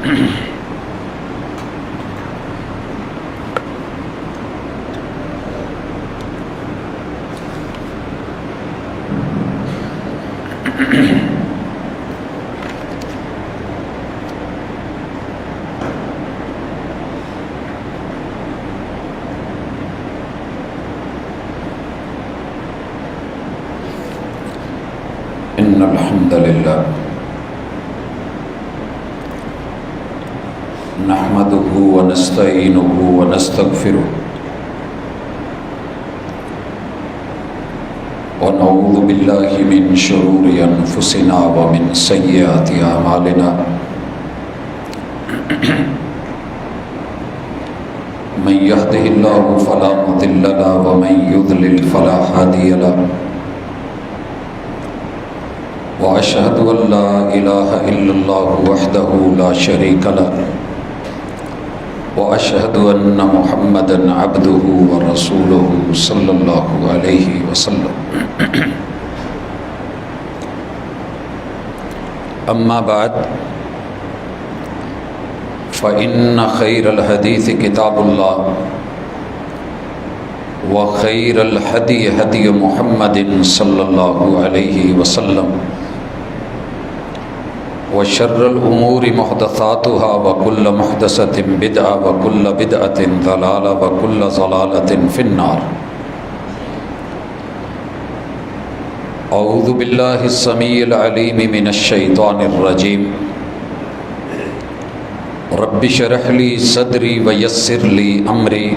إن الحمد لله نحمده ونستعينه ونستغفره ونعوذ بالله من شرور أنفسنا ومن سيئات أعمالنا من يهده الله فلا مضل له ومن يضلل فلا هادي له وأشهد أن لا إله إلا الله وحده لا شريك له وأشهد أن محمدًا عبده ورسوله صلى الله عليه وسلم أما بعد فإن خير الحديث كتاب الله وخير الهدي هدي محمد صلى الله عليه وسلم وشر الأمور محدثاتها وكل محدثة بدعة وكل بدعة ضلالة وكل ضلالة في النار. أعوذ بالله السميع العليم من الشيطان الرجيم. رب اشرح لي صدري ويسر لي أمري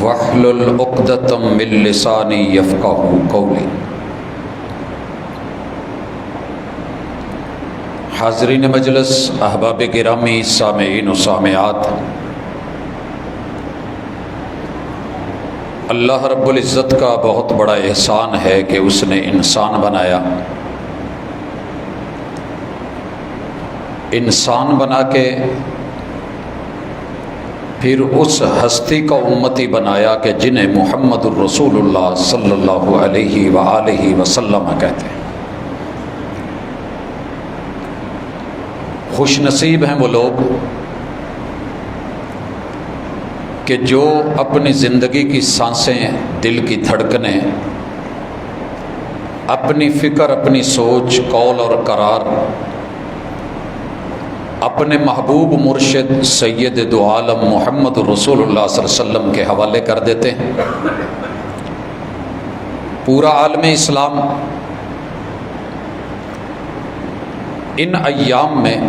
واحلل عقدة من لساني يفقهوا قولي. حاضرین مجلس، احباب گرامی، سامعین و سامعات، اللہ رب العزت کا بہت بڑا احسان ہے کہ اس نے انسان بنایا. انسان بنا کے پھر اس ہستی کا امتی بنایا کہ جنہیں محمد الرسول اللہ صلی اللہ علیہ وآلہ وسلم کہتے ہیں. خوش نصیب ہیں وہ لوگ کہ جو اپنی زندگی کی سانسیں، دل کی دھڑکنیں، اپنی فکر، اپنی سوچ، قول اور قرار اپنے محبوب مرشد سید دو عالم محمد رسول اللہ صلی اللہ علیہ وسلم کے حوالے کر دیتے ہیں. پورا عالم اسلام ان ایام میں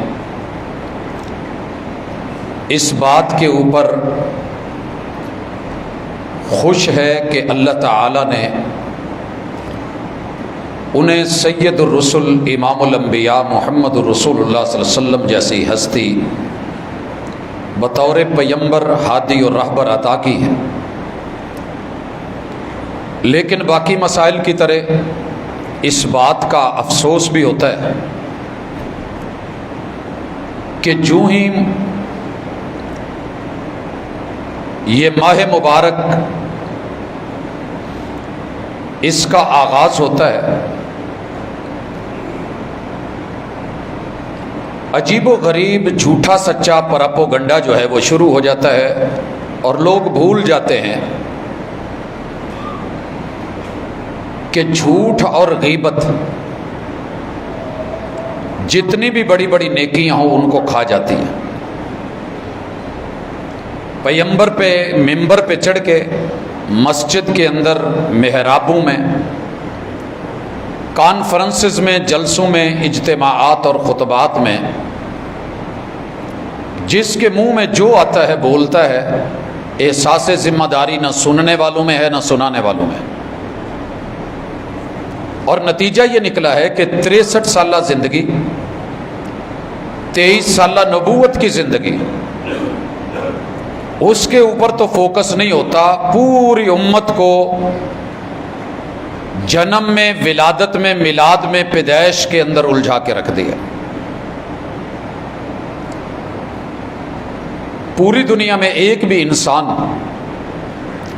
اس بات کے اوپر خوش ہے کہ اللہ تعالیٰ نے انہیں سید الرسل، امام الانبیاء محمد الرسول اللہ صلی اللہ علیہ وسلم جیسی ہستی بطور پیمبر، ہادی اور رہبر عطا کی ہے. لیکن باقی مسائل کی طرح اس بات کا افسوس بھی ہوتا ہے کہ جو ہی یہ ماہ مبارک اس کا آغاز ہوتا ہے، عجیب و غریب جھوٹا سچا پراپوگنڈا جو ہے وہ شروع ہو جاتا ہے اور لوگ بھول جاتے ہیں کہ جھوٹ اور غیبت جتنی بھی بڑی بڑی نیکیاں ہوں ان کو کھا جاتی ہیں. پیمبر پہ ممبر پہ چڑھ کے مسجد کے اندر، محرابوں میں، کانفرنسز میں، جلسوں میں، اجتماعات اور خطبات میں جس کے منہ میں جو آتا ہے بولتا ہے. احساس ذمہ داری نہ سننے والوں میں ہے نہ سنانے والوں میں. اور نتیجہ یہ نکلا ہے کہ 63 سالہ زندگی، 23 سالہ نبوت کی زندگی، اس کے اوپر تو فوکس نہیں ہوتا. پوری امت کو جنم میں، ولادت میں، میلاد میں، پیدائش کے اندر الجھا کے رکھ دیا. پوری دنیا میں ایک بھی انسان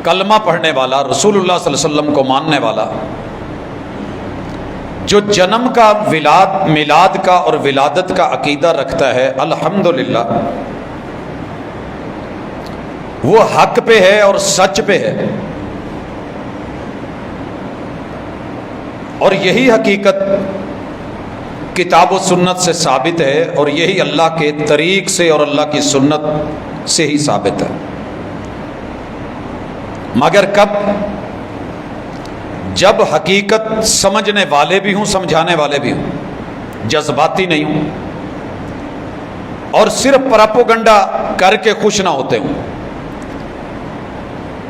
کلمہ پڑھنے والا، رسول اللہ صلی اللہ علیہ وسلم کو ماننے والا، جو جنم کا میلاد کا اور ولادت کا عقیدہ رکھتا ہے الحمدللہ وہ حق پہ ہے اور سچ پہ ہے، اور یہی حقیقت کتاب و سنت سے ثابت ہے، اور یہی اللہ کے طریق سے اور اللہ کی سنت سے ہی ثابت ہے۔ مگر کب؟ جب حقیقت سمجھنے والے بھی ہوں، سمجھانے والے بھی ہوں، جذباتی نہیں ہوں، اور صرف پراپوگنڈا کر کے خوش نہ ہوتے ہوں۔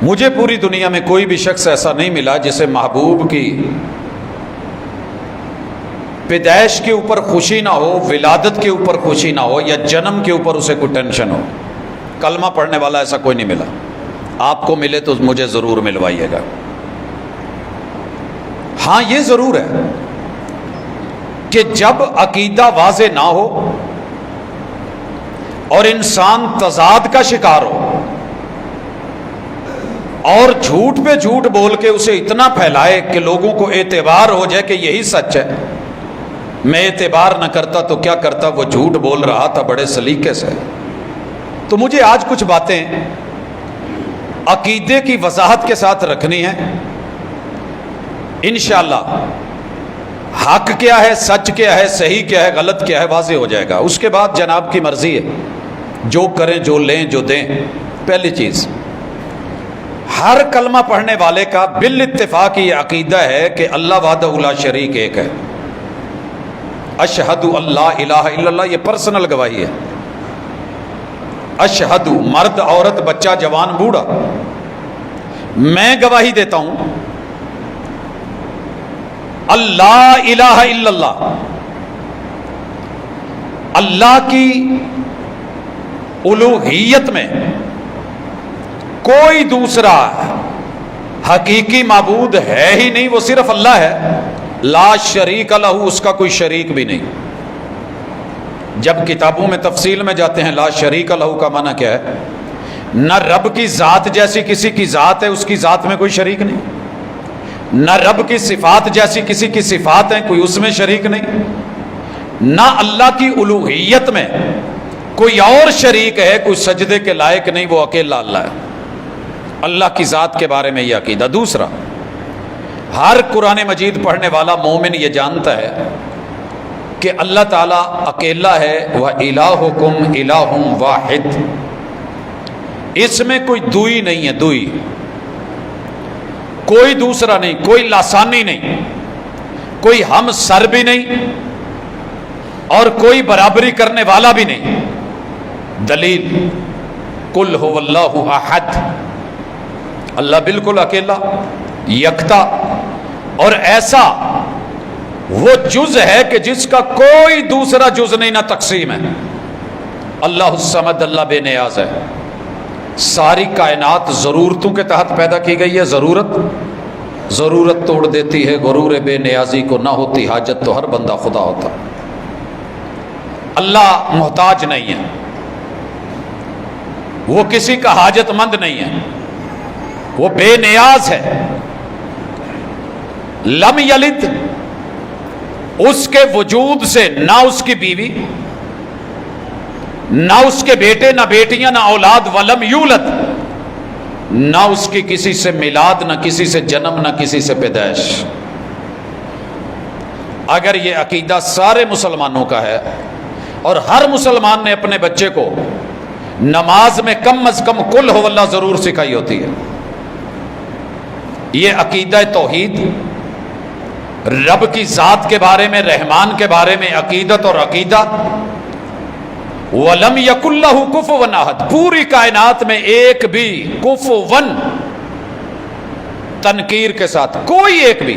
مجھے پوری دنیا میں کوئی بھی شخص ایسا نہیں ملا جسے محبوب کی پیدائش کے اوپر خوشی نہ ہو، ولادت کے اوپر خوشی نہ ہو، یا جنم کے اوپر اسے کوئی ٹینشن ہو۔ کلمہ پڑھنے والا ایسا کوئی نہیں ملا۔ آپ کو ملے تو مجھے ضرور ملوائیے گا۔ ہاں یہ ضرور ہے کہ جب عقیدہ واضح نہ ہو اور انسان تضاد کا شکار ہو اور جھوٹ پہ جھوٹ بول کے اسے اتنا پھیلائے کہ لوگوں کو اعتبار ہو جائے کہ یہی سچ ہے، میں اعتبار نہ کرتا تو کیا کرتا، وہ جھوٹ بول رہا تھا بڑے سلیقے سے۔ تو مجھے آج کچھ باتیں عقیدے کی وضاحت کے ساتھ رکھنی ہے۔ انشاءاللہ حق کیا ہے، سچ کیا ہے، صحیح کیا ہے، غلط کیا ہے، واضح ہو جائے گا۔ اس کے بعد جناب کی مرضی ہے، جو کریں، جو لیں، جو دیں۔ پہلی چیز، ہر کلمہ پڑھنے والے کا بالاتفاق یہ عقیدہ ہے کہ اللہ وحدہ لا شریک ایک ہے۔ اشہد اللہ الہ الا اللہ، یہ پرسنل گواہی ہے۔ اشہد، مرد عورت بچہ جوان بوڑھا، میں گواہی دیتا ہوں اللہ الہ الا اللہ، اللہ کی الوہیت میں کوئی دوسرا حقیقی معبود ہے ہی نہیں، وہ صرف اللہ ہے۔ لا شریک لہ، اس کا کوئی شریک بھی نہیں۔ جب کتابوں میں تفصیل میں جاتے ہیں لا شریک لہ کا معنی کیا ہے، نہ رب کی ذات جیسی کسی کی ذات ہے، اس کی ذات میں کوئی شریک نہیں، نہ رب کی صفات جیسی کسی کی صفات ہیں، کوئی اس میں شریک نہیں، نہ اللہ کی الوہیت میں کوئی اور شریک ہے، کوئی سجدے کے لائق نہیں، وہ اکیلا اللہ ہے۔ اللہ کی ذات کے بارے میں یہ عقیدہ۔ دوسرا، ہر قرآن مجید پڑھنے والا مومن یہ جانتا ہے کہ اللہ تعالیٰ اکیلا ہے، وَإِلَٰهُكُمْ إِلَٰهٌ وَاحِدٌ، اس میں کوئی دوئی نہیں ہے، دوئی کوئی دوسرا نہیں، کوئی لاسانی نہیں، کوئی ہم سر بھی نہیں اور کوئی برابری کرنے والا بھی نہیں۔ دلیل، قُلْ هُوَ اللَّهُ أَحَدٌ، اللہ بالکل اکیلا، یکتا، اور ایسا وہ جز ہے کہ جس کا کوئی دوسرا جز نہیں، نہ تقسیم ہے۔ اللہ الصمد، اللہ بے نیاز ہے۔ ساری کائنات ضرورتوں کے تحت پیدا کی گئی ہے۔ ضرورت توڑ دیتی ہے غرور بے نیازی کو، نہ ہوتی حاجت تو ہر بندہ خدا ہوتا۔ اللہ محتاج نہیں ہے، وہ کسی کا حاجت مند نہیں ہے، وہ بے نیاز ہے۔ لم یلد، اس کے وجود سے نہ اس کی بیوی، نہ اس کے بیٹے، نہ بیٹیاں، نہ اولاد، ولم یولد، نہ اس کی کسی سے میلاد، نہ کسی سے جنم، نہ کسی سے پیدائش۔ اگر یہ عقیدہ سارے مسلمانوں کا ہے اور ہر مسلمان نے اپنے بچے کو نماز میں کم از کم قل ہو اللہ ضرور سکھائی ہوتی ہے، یہ عقیدہ توحید، رب کی ذات کے بارے میں، رحمان کے بارے میں عقیدت اور عقیدہ۔ وَلَمْ يَكُنْ لَهُ كُفُوًا أَحَدٌ، پوری کائنات میں ایک بھی کفواً، تنکیر کے ساتھ، کوئی ایک بھی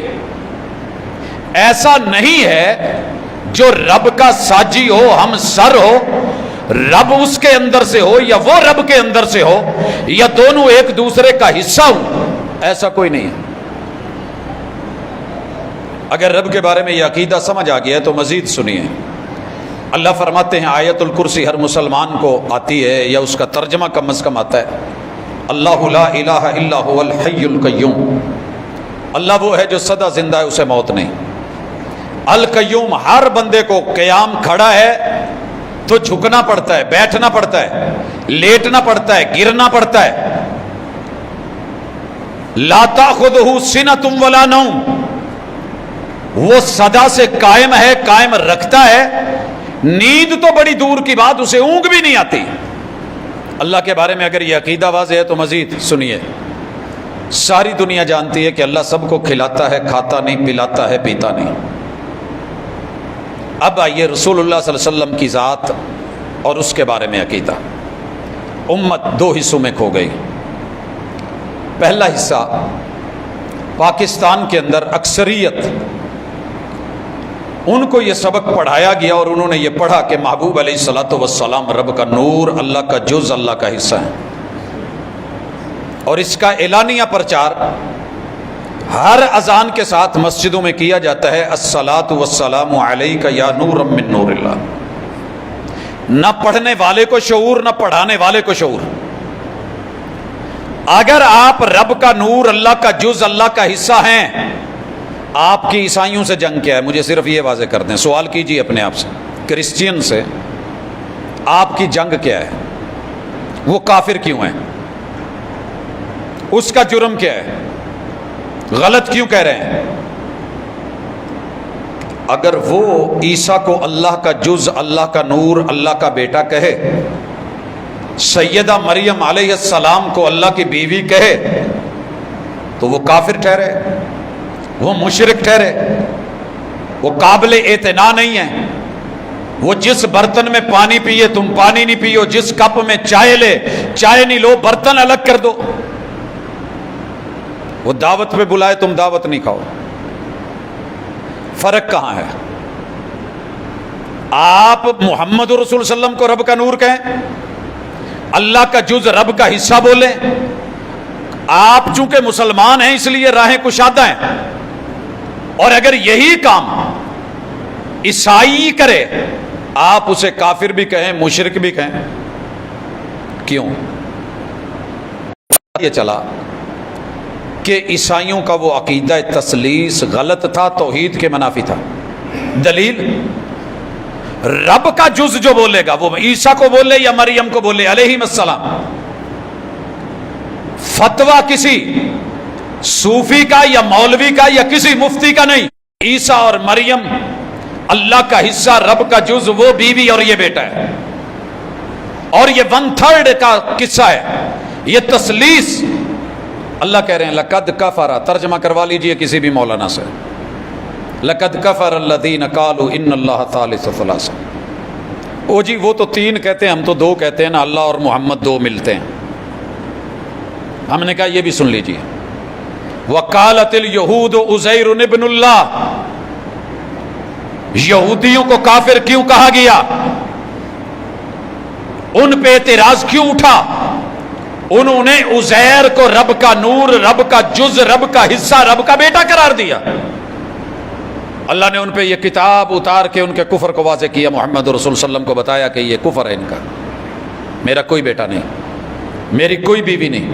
ایسا نہیں ہے جو رب کا ساجی ہو، ہم سر ہو، رب اس کے اندر سے ہو یا وہ رب کے اندر سے ہو، یا دونوں ایک دوسرے کا حصہ ہو، ایسا کوئی نہیں ہے۔ اگر رب کے بارے میں یہ عقیدہ سمجھ آ گیا ہے تو مزید سنیے۔ اللہ فرماتے ہیں آیت الکرسی ہر مسلمان کو آتی ہے، یا اس کا ترجمہ کم از کم آتا ہے، اللہ لا الہ الا هو الحی القیوم، اللہ وہ ہے جو سدا زندہ ہے، اسے موت نہیں۔ القیوم، ہر بندے کو قیام کھڑا ہے تو جھکنا پڑتا ہے، بیٹھنا پڑتا ہے، لیٹنا پڑتا ہے، گرنا پڑتا ہے۔ لا تأخذہ سنۃ ولا نوم، وہ سدا سے قائم ہے، قائم رکھتا ہے، نیند تو بڑی دور کی بات، اسے اونگ بھی نہیں آتی۔ اللہ کے بارے میں اگر یہ عقیدہ واضح ہے تو مزید سنیے، ساری دنیا جانتی ہے کہ اللہ سب کو کھلاتا ہے، کھاتا نہیں، پلاتا ہے، پیتا نہیں۔ اب آئیے رسول اللہ صلی اللہ علیہ وسلم کی ذات اور اس کے بارے میں عقیدہ۔ امت دو حصوں میں کھو گئی۔ پہلا حصہ پاکستان کے اندر اکثریت، ان کو یہ سبق پڑھایا گیا اور انہوں نے یہ پڑھا کہ محبوب علیہ الصلوۃ والسلام رب کا نور، اللہ کا جز، اللہ کا حصہ ہے، اور اس کا اعلانیہ پرچار ہر اذان کے ساتھ مسجدوں میں کیا جاتا ہے، الصلاۃ والسلام علیک یا نور من نور اللہ۔ نہ پڑھنے والے کو شعور، نہ پڑھانے والے کو شعور۔ اگر آپ رب کا نور، اللہ کا جز، اللہ کا حصہ ہیں، آپ کی عیسائیوں سے جنگ کیا ہے؟ مجھے صرف یہ واضح کر دیں، سوال کیجئے اپنے آپ سے، کرسچین سے آپ کی جنگ کیا ہے؟ وہ کافر کیوں ہیں؟ اس کا جرم کیا ہے؟ غلط کیوں کہہ رہے ہیں؟ اگر وہ عیسیٰ کو اللہ کا جز، اللہ کا نور، اللہ کا بیٹا کہے، سیدہ مریم علیہ السلام کو اللہ کی بیوی کہے، تو وہ کافر ٹھہرے، وہ مشرک ٹھہرے، وہ قابل اعتنا نہیں ہے۔ وہ جس برتن میں پانی پیے تم پانی نہیں پیو، جس کپ میں چائے لے چائے نہیں لو، برتن الگ کر دو۔ وہ دعوت پہ بلائے تم دعوت نہیں کھاؤ، فرق کہاں ہے؟ آپ محمد رسول صلی اللہ علیہ وسلم کو رب کا نور کہیں، اللہ کا جز، رب کا حصہ بولیں۔ آپ چونکہ مسلمان ہیں اس لیے راہیں کشادہ ہیں، اور اگر یہی کام عیسائی کرے آپ اسے کافر بھی کہیں، مشرک بھی کہیں۔ کیوں؟ یہ چلا کہ عیسائیوں کا وہ عقیدہ تثلیث غلط تھا، توحید کے منافی تھا۔ دلیل، رب کا جز جو بولے گا، وہ عیسیٰ کو بولے یا مریم کو بولے علیہ السلام، فتویٰ کسی صوفی کا یا مولوی کا یا کسی مفتی کا نہیں۔ عیسیٰ اور مریم اللہ کا حصہ، رب کا جز، وہ بیوی اور یہ بیٹا ہے، اور یہ 1/3 کا قصہ ہے، یہ تثلیث۔ اللہ کہہ رہے ہیں لقد کفر، ترجمہ کروا لیجئے کسی بھی مولانا سے، لقد کفر الذین قالوا ان اللہ ثالث ثلاثہ۔ او جی وہ تو 3 کہتے ہیں، ہم تو 2 کہتے ہیں نا، اللہ اور محمد 2 ملتے ہیں۔ ہم نے کہا یہ بھی سن لیجئے، وقالت اليہود عزیر ابن اللہ، یہودیوں کو کافر کیوں کہا گیا؟ ان پہ اعتراض کیوں اٹھا؟ انہوں نے عزیر کو رب کا نور، رب کا جز، رب کا حصہ، رب کا بیٹا قرار دیا۔ اللہ نے ان پہ یہ کتاب اتار کے ان کے کفر کو واضح کیا، محمد رسول صلی اللہ علیہ وسلم کو بتایا کہ یہ کفر ہے ان کا، میرا کوئی بیٹا نہیں، میری کوئی بیوی نہیں۔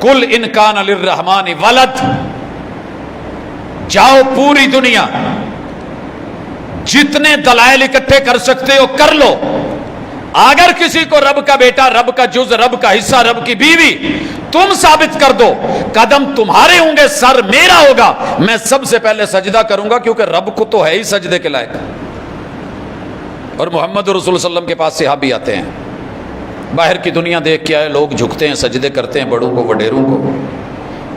کل ان کان للرحمن ولد، جاؤ پوری دنیا جتنے دلائل اکٹھے کر سکتے ہو کر لو، اگر کسی کو رب کا بیٹا، رب کا جز، رب کا حصہ، رب کی بیوی تم ثابت کر دو، قدم تمہارے ہوں گے، سر میرا ہوگا، میں سب سے پہلے سجدہ کروں گا، کیونکہ رب کو تو ہے ہی سجدے کے لائق۔ اور محمد رسول صلی اللہ علیہ وسلم کے پاس صحابی آتے ہیں، باہر کی دنیا دیکھ کے آئے، لوگ جھکتے ہیں، سجدے کرتے ہیں بڑوں کو، وڈیروں کو۔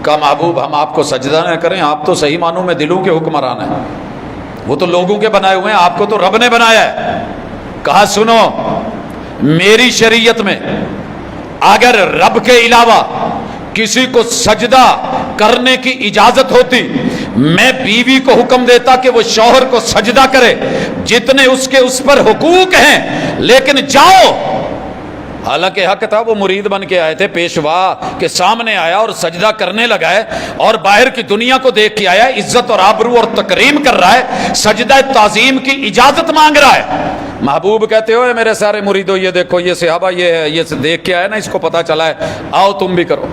کہا محبوب ہم آپ کو سجدہ نہ کریں، آپ تو صحیح معنوں میں دلوں کے حکمران ہیں، وہ تو لوگوں کے بنائے ہوئے ہیں، آپ کو تو رب نے بنایا ہے۔ کہا سنو، میری شریعت میں اگر رب کے علاوہ کسی کو سجدہ کرنے کی اجازت ہوتی، میں بیوی کو حکم دیتا کہ وہ شوہر کو سجدہ کرے، جتنے اس کے اس پر حقوق ہیں، لیکن جاؤ۔ حالانکہ حق تھا، وہ مرید بن کے آئے تھے، پیشوا کے سامنے آیا اور سجدہ کرنے لگا ہے، اور باہر کی دنیا کو دیکھ کے آیا، عزت اور آبرو اور تکریم کر رہا ہے، سجدہ تعظیم کی اجازت مانگ رہا ہے۔ محبوب کہتے ہو میرے سارے مریدوں، یہ دیکھو یہ صحابہ یہ ہے، یہ دیکھ کے آیا نا، اس کو پتا چلا ہے، آؤ تم بھی کرو۔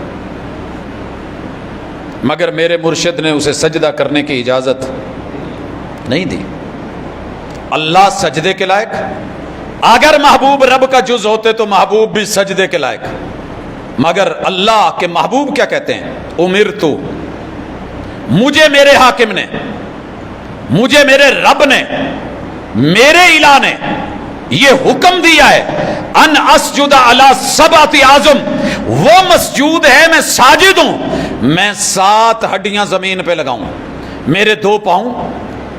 مگر میرے مرشد نے اسے سجدہ کرنے کی اجازت نہیں دی. اللہ سجدے کے لائق. اگر محبوب رب کا جز ہوتے تو محبوب بھی سجدے کے لائق. مگر اللہ کے محبوب کیا کہتے ہیں؟ امرتو، مجھے میرے حاکم نے، مجھے میرے رب نے، میرے الہ نے یہ حکم دیا ہے ان اسجد علی سبعۃ اعظم، وہ مسجود ہے میں ساجد ہوں، میں 7 ہڈیاں زمین پہ لگاؤں. میرے 2 پاؤں،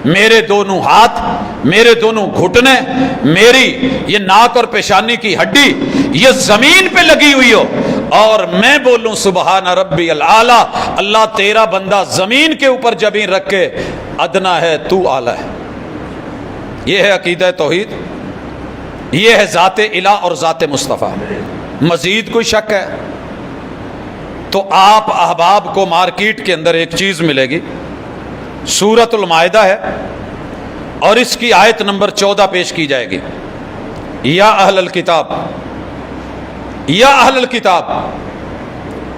میرے دونوں ہاتھ، میرے دونوں گھٹنے، میری یہ ناک اور پیشانی کی ہڈی یہ زمین پہ لگی ہوئی ہو اور میں بولوں سبحان ربی العالی. اللہ تیرا بندہ زمین کے اوپر جبین رکھ کے ادنا ہے، تو اعلی ہے. یہ ہے عقیدہ توحید، یہ ہے ذات الہ اور ذات مصطفیٰ. مزید کوئی شک ہے تو آپ احباب کو مارکیٹ کے اندر ایک چیز ملے گی، سورۃ المائدہ ہے اور اس کی آیت نمبر 14 پیش کی جائے گی. یا اہل الکتاب، یا اہل الکتاب،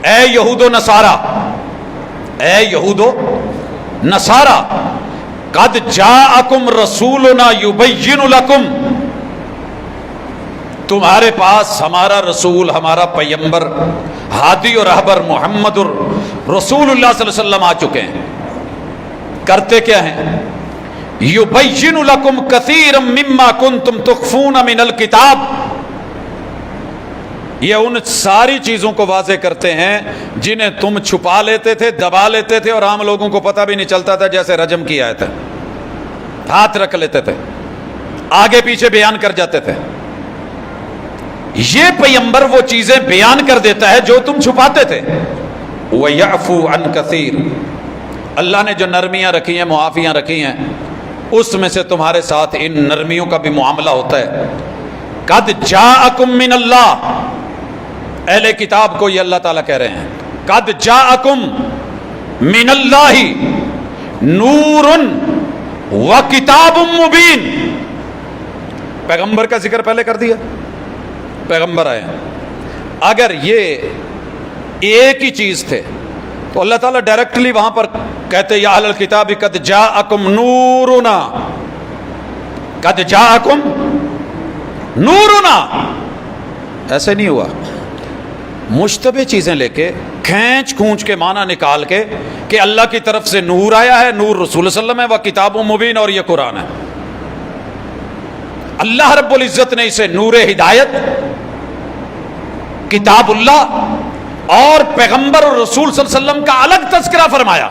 اے یہود و نصارہ، اے یہود و نصارہ، قد جاءکم رسولنا یبین لکم، تمہارے پاس ہمارا رسول، ہمارا پیغمبر، ہادی اور رہبر محمد رسول اللہ صلی اللہ علیہ وسلم آ چکے ہیں. کرتے کیا ہیں؟ یبین لکم کثیرا مما کنتم تخفون من الکتاب، یہ ان ساری چیزوں کو واضح کرتے ہیں جنہیں تم چھپا لیتے تھے، دبا لیتے تھے اور عام لوگوں کو پتہ بھی نہیں چلتا تھا. جیسے رجم کی آیت ہے، ہاتھ رکھ لیتے تھے، آگے پیچھے بیان کر جاتے تھے. یہ پیغمبر وہ چیزیں بیان کر دیتا ہے جو تم چھپاتے تھے. وَيَعْفُو عَنْ كَثِيرٍ، اللہ نے جو نرمیاں رکھی ہیں، معافیاں رکھی ہیں، اس میں سے تمہارے ساتھ ان نرمیوں کا بھی معاملہ ہوتا ہے. قد جاءکم من اللہ، اہل کتاب کو یہ اللہ تعالیٰ کہہ رہے ہیں قد جاءکم من اللہ نور و کتاب مبین. پیغمبر کا ذکر پہلے کر دیا، پیغمبر آئے ہیں. اگر یہ ایک ہی چیز تھے تو اللہ تعالیٰ ڈائریکٹلی وہاں پر کہتے یا اہل الکتاب قد جاءکم نورنا، قد جاءکم نورنا. ایسے نہیں ہوا. مشتبہ چیزیں لے کے کھینچ کھونچ کے معنی نکال کے کہ اللہ کی طرف سے نور آیا ہے، نور رسول صلی اللہ علیہ وسلم ہے، وہ کتاب مبین، اور یہ قرآن ہے. اللہ رب العزت نے اسے نور ہدایت، کتاب اللہ اور پیغمبر اور رسول صلی اللہ علیہ وسلم کا الگ تذکرہ فرمایا.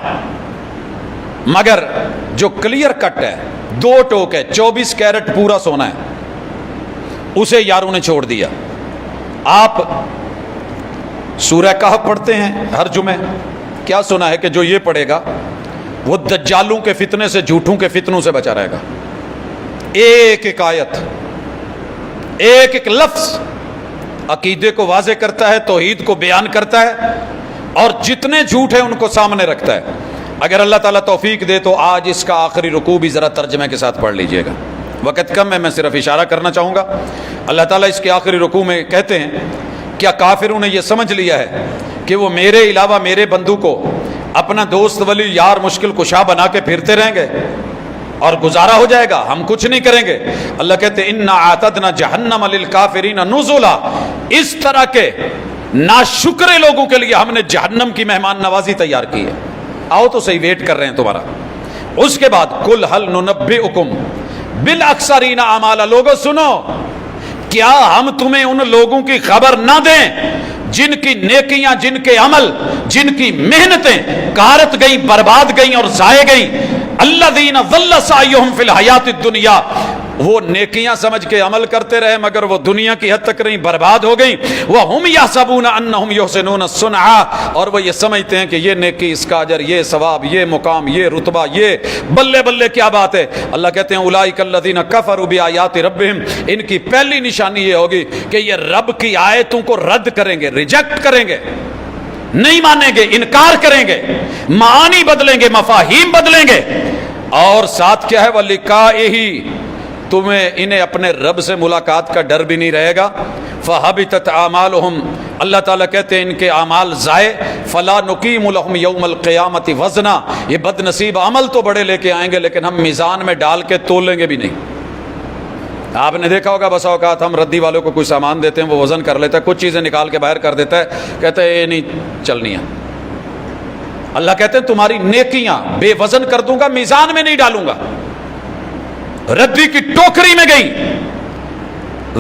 مگر جو کلیئر کٹ ہے، 2 ٹوک ہے، 24 کیرٹ پورا سونا ہے، اسے یاروں نے چھوڑ دیا. آپ سورہ کہف پڑھتے ہیں ہر جمعے، کیا سنا ہے کہ جو یہ پڑھے گا وہ دجالوں کے فتنے سے، جھوٹوں کے فتنوں سے بچا رہے گا. ایک ایک آیت، ایک ایک لفظ عقیدے کو واضح کرتا ہے، توحید کو بیان کرتا ہے اور جتنے جھوٹ ہیں ان کو سامنے رکھتا ہے. اگر اللہ تعالیٰ توفیق دے تو آج اس کا آخری رکوع بھی ذرا ترجمے کے ساتھ پڑھ لیجئے گا. وقت کم ہے، میں صرف اشارہ کرنا چاہوں گا. اللہ تعالیٰ اس کے آخری رکوع میں کہتے ہیں کیا کافروں نے یہ سمجھ لیا ہے کہ وہ میرے علاوہ میرے بندو کو اپنا دوست ولی یار مشکل کشا بنا کے پھرتے رہیں گے اور گزارا ہو جائے گا، ہم کچھ نہیں کریں گے. اللہ کہتے ہیں انا اعتدنا جہنم للکافرین نزلا، اس طرح کے ناشکرے لوگوں کے لیے ہم نے جہنم کی مہمان نوازی تیار کی ہے. آؤ تو صحیح، ویٹ کر رہے ہیں تمہارا. اس کے بعد قل هل ننبئکم بالاخسرین اعمالا، لوگوں سنو، کیا ہم تمہیں ان لوگوں کی خبر نہ دیں جن کی نیکیاں، جن کے عمل، جن کی محنتیں کارت گئیں، برباد گئیں اور ضائع گئیں. الذین ضل سعیہم فی الحیات الدنیا، وہ نیکیاں سمجھ کے عمل کرتے رہے مگر وہ دنیا کی حد تک رہیں، برباد ہو گئیں. وَهُمْ يَحْسَبُونَ أَنَّهُمْ يُحْسِنُونَ صُنْعًا، اور وہ یہ سمجھتے ہیں کہ یہ نیکی، اس کا اجر، یہ ثواب، یہ مقام، یہ رتبہ، یہ بلے بلے کیا بات ہے. اللہ کہتے ہیں اولئک الذین کفروا بآیات ربہم، ان کی پہلی نشانی یہ ہوگی کہ یہ رب کی آیتوں کو رد کریں گے، ریجیکٹ کریں گے، نہیں مانیں گے، انکار کریں گے، معانی بدلیں گے، مفاہیم بدلیں گے. اور ساتھ کیا ہے وَلِقَائِهِ، تمہیں انہیں اپنے رب سے ملاقات کا ڈر بھی نہیں رہے گا. فحبطت اعمالهم، اللہ تعالیٰ کہتے ہیں ان کے اعمال ضائع، فلا نقیم لهم یوم القیامت وزنا، یہ بد نصیب عمل تو بڑے لے کے آئیں گے لیکن ہم میزان میں ڈال کے تولیں گے بھی نہیں۔ آپ نے دیکھا ہوگا بسا اوقات ہم ردی والوں کو کوئی سامان دیتے ہیں، وہ وزن کر لیتا ہے، کچھ چیزیں نکال کے باہر کر دیتا ہے، کہتا ہے یہ نہیں چلنی ہے۔ اللہ کہتے ہیں تمہاری نیکیاں بے وزن کر دوں گا، میزان میں نہیں ڈالوں گا، ردی کی ٹوکری میں گئی۔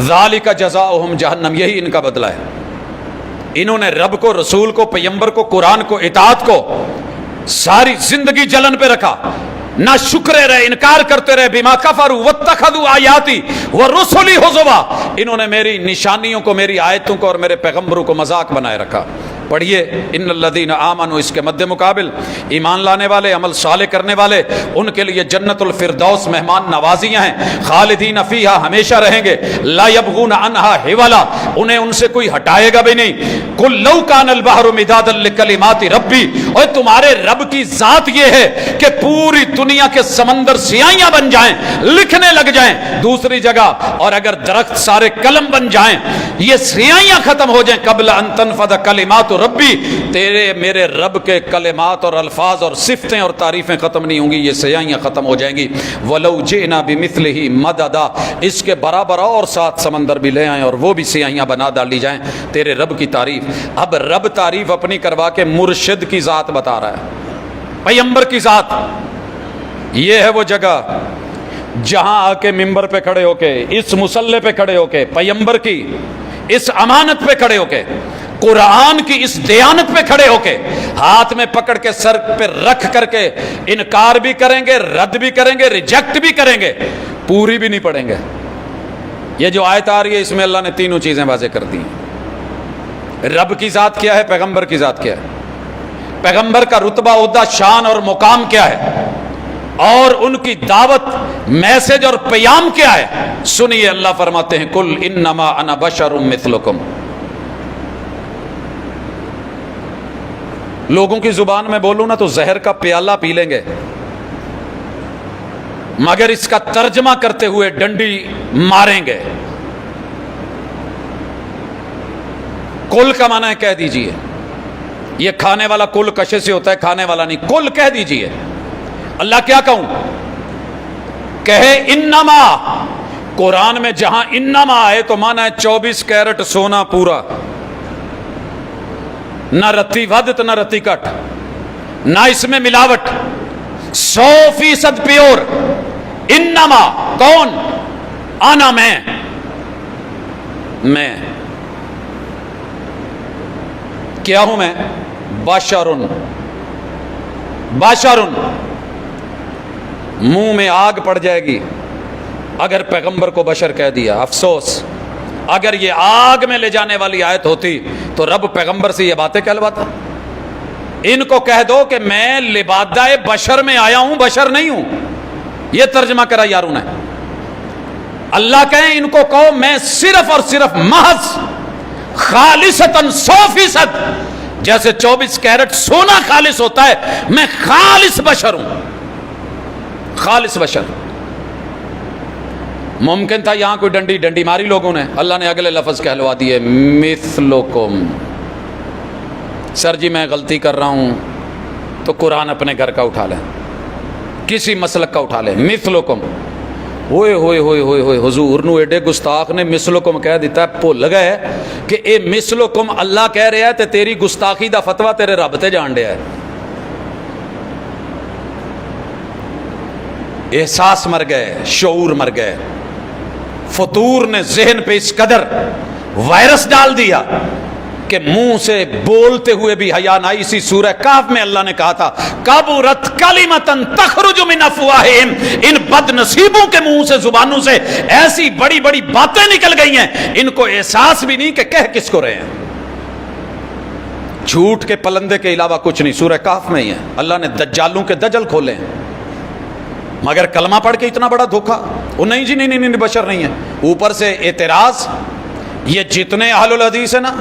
ذالک جزاؤہم جہنم، یہی ان کا بدلہ ہے۔ انہوں نے رب کو، رسول کو، پیغمبر کو، قرآن کو، اطاعت کو ساری زندگی جلن پہ رکھا، نہ شکرے رہے، انکار کرتے رہے، بما کفروا واتخذوا آیاتی ورسلی ہزوا، انہوں نے میری نشانیوں کو، میری آیتوں کو اور میرے پیغمبروں کو مذاق بنائے رکھا۔ پڑھیے ان الذین آمنوا، اس کے مد مقابل ایمان لانے والے، عمل صالح کرنے والے، ان کے لیے جنت الفردوس مہمان نوازیاں ہیں، خالدین فیہا، ہمیشہ رہیں گے، لا یبغون عنہا حولا، انہیں ان سے کوئی ہٹائے گا بھی نہیں۔ قل لو کان البحر مدادا لکلمات ربی، اور تمہارے رب کی ذات یہ ہے کہ پوری دنیا کے سمندر سیاہیاں بن جائیں، لکھنے لگ جائیں دوسری جگہ، اور اگر درخت سارے قلم بن جائیں، یہ سیاہیاں ختم ہو جائیں، قبل ان تنفذ کلمات ربی، تیرے میرے رب کے کلمات اور الفاظ اور صفتیں اور تعریفیں ختم نہیں ہوں گی، یہ سیاہیاں ختم ہو جائیں گی۔ وَلَوْ جِئْنَا بِمِثْلِهِ مَدَدًا، اس کے برابر اور 7 سمندر بھی لے آئیں اور وہ بھی سیاہیاں بنا ڈالی جائیں تیرے رب کی تعریف۔ اب رب تعریف اپنی کروا کے مرشد کی ذات بتا رہا ہے، پیغمبر کی ذات۔ یہ ہے وہ جگہ جہاں آ کے ممبر پہ کھڑے ہو کے، اس مصلے پہ کھڑے ہو کے، پیغمبر کی اس امانت پہ کھڑے ہو کے، قرآن کی اس دیانت پہ کھڑے ہو کے، ہاتھ میں پکڑ کے سر پہ رکھ کر کے انکار بھی کریں گے، رد بھی کریں گے، ریجیکٹ بھی کریں گے، پوری بھی نہیں پڑھیں گے۔ یہ جو آیت آ رہی ہے اس میں اللہ نے تینوں چیزیں واضح کر دی ہیں۔ رب کی ذات کیا ہے، پیغمبر کی ذات کیا ہے، پیغمبر کا رتبہ، عہدہ، شان اور مقام کیا ہے، اور ان کی دعوت، میسج اور پیام کیا ہے۔ سنیے اللہ فرماتے ہیں قل انما انا بشر مثلکم، لوگوں کی زبان میں بولوں نا تو زہر کا پیالہ پی لیں گے، مگر اس کا ترجمہ کرتے ہوئے ڈنڈی ماریں گے۔ کل کا معنی ہے کہہ دیجئے، یہ کھانے والا کل کشے سے ہوتا ہے، کھانے والا نہیں، کل کہہ دیجئے۔ اللہ کیا کہوں، کہے انما، قرآن میں جہاں انما آئے تو معنی ہے 24 کیرٹ سونا پورا، نہ رتی ودت نہ رتی کٹ، نہ اس میں ملاوٹ، 100% پیور۔ انما کون، آنا میں کیا ہوں، میں بشرن، بشرن، منہ میں آگ پڑ جائے گی اگر پیغمبر کو بشر کہہ دیا۔ افسوس، اگر یہ آگ میں لے جانے والی آیت ہوتی تو رب پیغمبر سے یہ باتیں کہلواتا۔ ان کو کہہ دو کہ میں لبادہ بشر میں آیا ہوں، بشر نہیں ہوں، یہ ترجمہ کرا یاروں نے۔ اللہ کہیں ان کو کہو میں صرف اور صرف محض خالصتاً 100%، جیسے 24 کیرٹ سونا خالص ہوتا ہے، میں خالص بشر ہوں، خالص بشر۔ ممکن تھا یہاں کوئی ڈنڈی ماری لوگوں نے، اللہ نے اگلے لفظ کہلوا دیے مثلکم۔ سر جی میں غلطی کر رہا ہوں تو قرآن اپنے گھر کا اٹھا لیں، کسی مسلک کا اٹھا لیں، مثلکم۔ ہوئے ہوئے ہوئے ہوئے ہوئے، حضور نو ایڈے گستاخ نے مثلکم کہہ دیتا ہے، بھول گئے کہ اے مثلکم اللہ کہہ رہا ہے تے تیری گستاخی دا فتویٰ تیرے رب تے جان دیا ہے۔ احساس مر گئے، شعور مر گئے، فطور نے ذہن پہ اس قدر وائرس ڈال دیا کہ منہ سے بولتے ہوئے بھی حیا نہ آئی۔ اسی سورہ کہف میں اللہ نے کہا تھا کبرت کلمۃ تخرج من افواہہم، ان بد نصیبوں کے منہ سے، زبانوں سے ایسی بڑی بڑی باتیں نکل گئی ہیں، ان کو احساس بھی نہیں کہ کہہ کس کو رہے ہیں۔ جھوٹ کے پلندے کے علاوہ کچھ نہیں، سورہ کہف میں ہی ہے، اللہ نے دجالوں کے دجل کھولے ہیں۔ مگر کلمہ پڑھ کے اتنا بڑا دھوکا، وہ نہیں جی نہیں بشر نہیں ہے۔ اوپر سے اعتراض، یہ جتنے اہل الحدیث ہیں نا،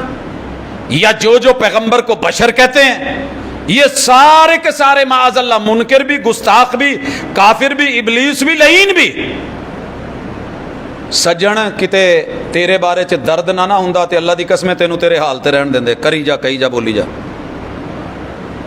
یا جو پیغمبر کو بشر کہتے ہیں، یہ سارے کے سارے معاذ اللہ منکر بھی، گستاخ بھی، کافر بھی، ابلیس بھی، لعین بھی۔ ਸੱਜਣ ਕਿਤੇ ਤੇਰੇ ਬਾਰੇ 'ਚ ਦਰਦ ਨਾ ਹੁੰਦਾ ਤੇ ਅੱਲਾ ਦੀ ਕਸਮ ਤੈਨੂੰ ਤੇਰੇ ਹਾਲ ਤੇ ਰਹਿਣ ਦਿੰਦੇ, ਕਰੀ ਜਾ ਕਹੀ ਜਾ ਬੋਲੀ ਜਾ।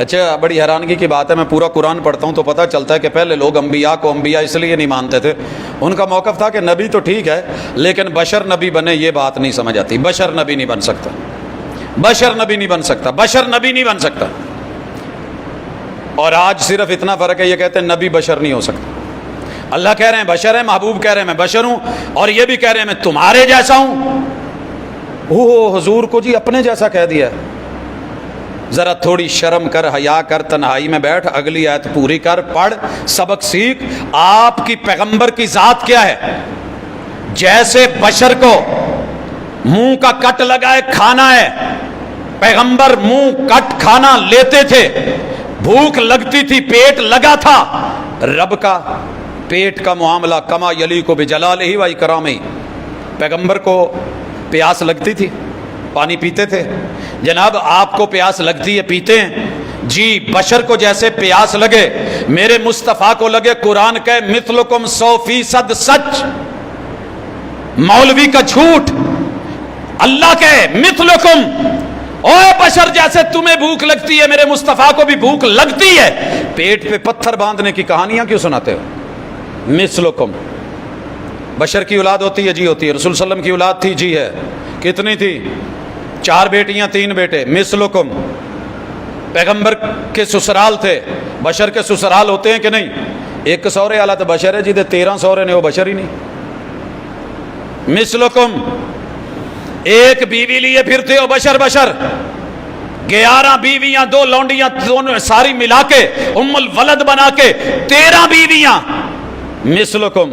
اچھا بڑی حیرانگی کی بات ہے، میں پورا قرآن پڑھتا ہوں تو پتہ چلتا ہے کہ پہلے لوگ انبیاء کو انبیاء اس لیے نہیں مانتے تھے، ان کا موقف تھا کہ نبی تو ٹھیک ہے لیکن بشر نبی بنے یہ بات نہیں سمجھ آتی، بشر نبی نہیں بن سکتا، بشر نبی نہیں بن سکتا، بشر نبی نہیں بن سکتا۔ اور آج صرف اتنا فرق ہے، یہ کہتے ہیں نبی بشر نہیں ہو سکتا۔ اللہ کہہ رہے ہیں بشر ہے، محبوب کہہ رہے ہیں میں بشر ہوں، اور یہ بھی کہہ رہے ہیں میں تمہارے جیسا ہوں۔ وہ حضور کو جی اپنے جیسا کہہ دیا ہے۔ ذرا تھوڑی شرم کر، حیا کر، تنہائی میں بیٹھ، اگلی آیت پوری کر، پڑھ، سبق سیکھ۔ آپ کی پیغمبر کی ذات کیا ہے؟ جیسے بشر کو منہ کا کٹ لگائے کھانا ہے، پیغمبر منہ کٹ کھانا لیتے تھے، بھوک لگتی تھی، پیٹ لگا تھا، رب کا پیٹ کا معاملہ کما یلیق بجلالہ و اکرامہ، پیغمبر کو پیاس لگتی تھی، پانی پیتے تھے۔ جناب آپ کو پیاس لگتی ہے، پیتے ہیں جی، بشر کو جیسے پیاس لگے، میرے مصطفیٰ کو لگے۔ قرآن کہ مثلکم 100% سچ، مولوی کا جھوٹ۔ اللہ کہ مثلکم، اوے بشر جیسے تمہیں بھوک لگتی ہے، میرے مصطفیٰ کو بھی بھوک لگتی ہے، پیٹ پہ پتھر باندھنے کی کہانیاں کیوں سناتے ہو؟ مثلکم، بشر کی اولاد ہوتی ہے جی، ہوتی ہے۔ رسول صلی اللہ علیہ وسلم کی اولاد تھی جی، ہے۔ کتنی تھی؟ 4 بیٹیاں 3 بیٹے۔ مثلکم، پیغمبر کے سسرال تھے، بشر کے سسرال ہوتے ہیں کہ نہیں؟ ایک سورے والا تو بشر ہے جی، 13 سورے نے وہ بشر ہی نہیں۔ مثلکم، ایک بیوی لیے پھرتے ہو، بشر بشر، 11 بیویاں، 2 لونڈیاں، دونوں ساری ملا کے ام الولد بنا کے 13 بیویاں۔ مثلکم،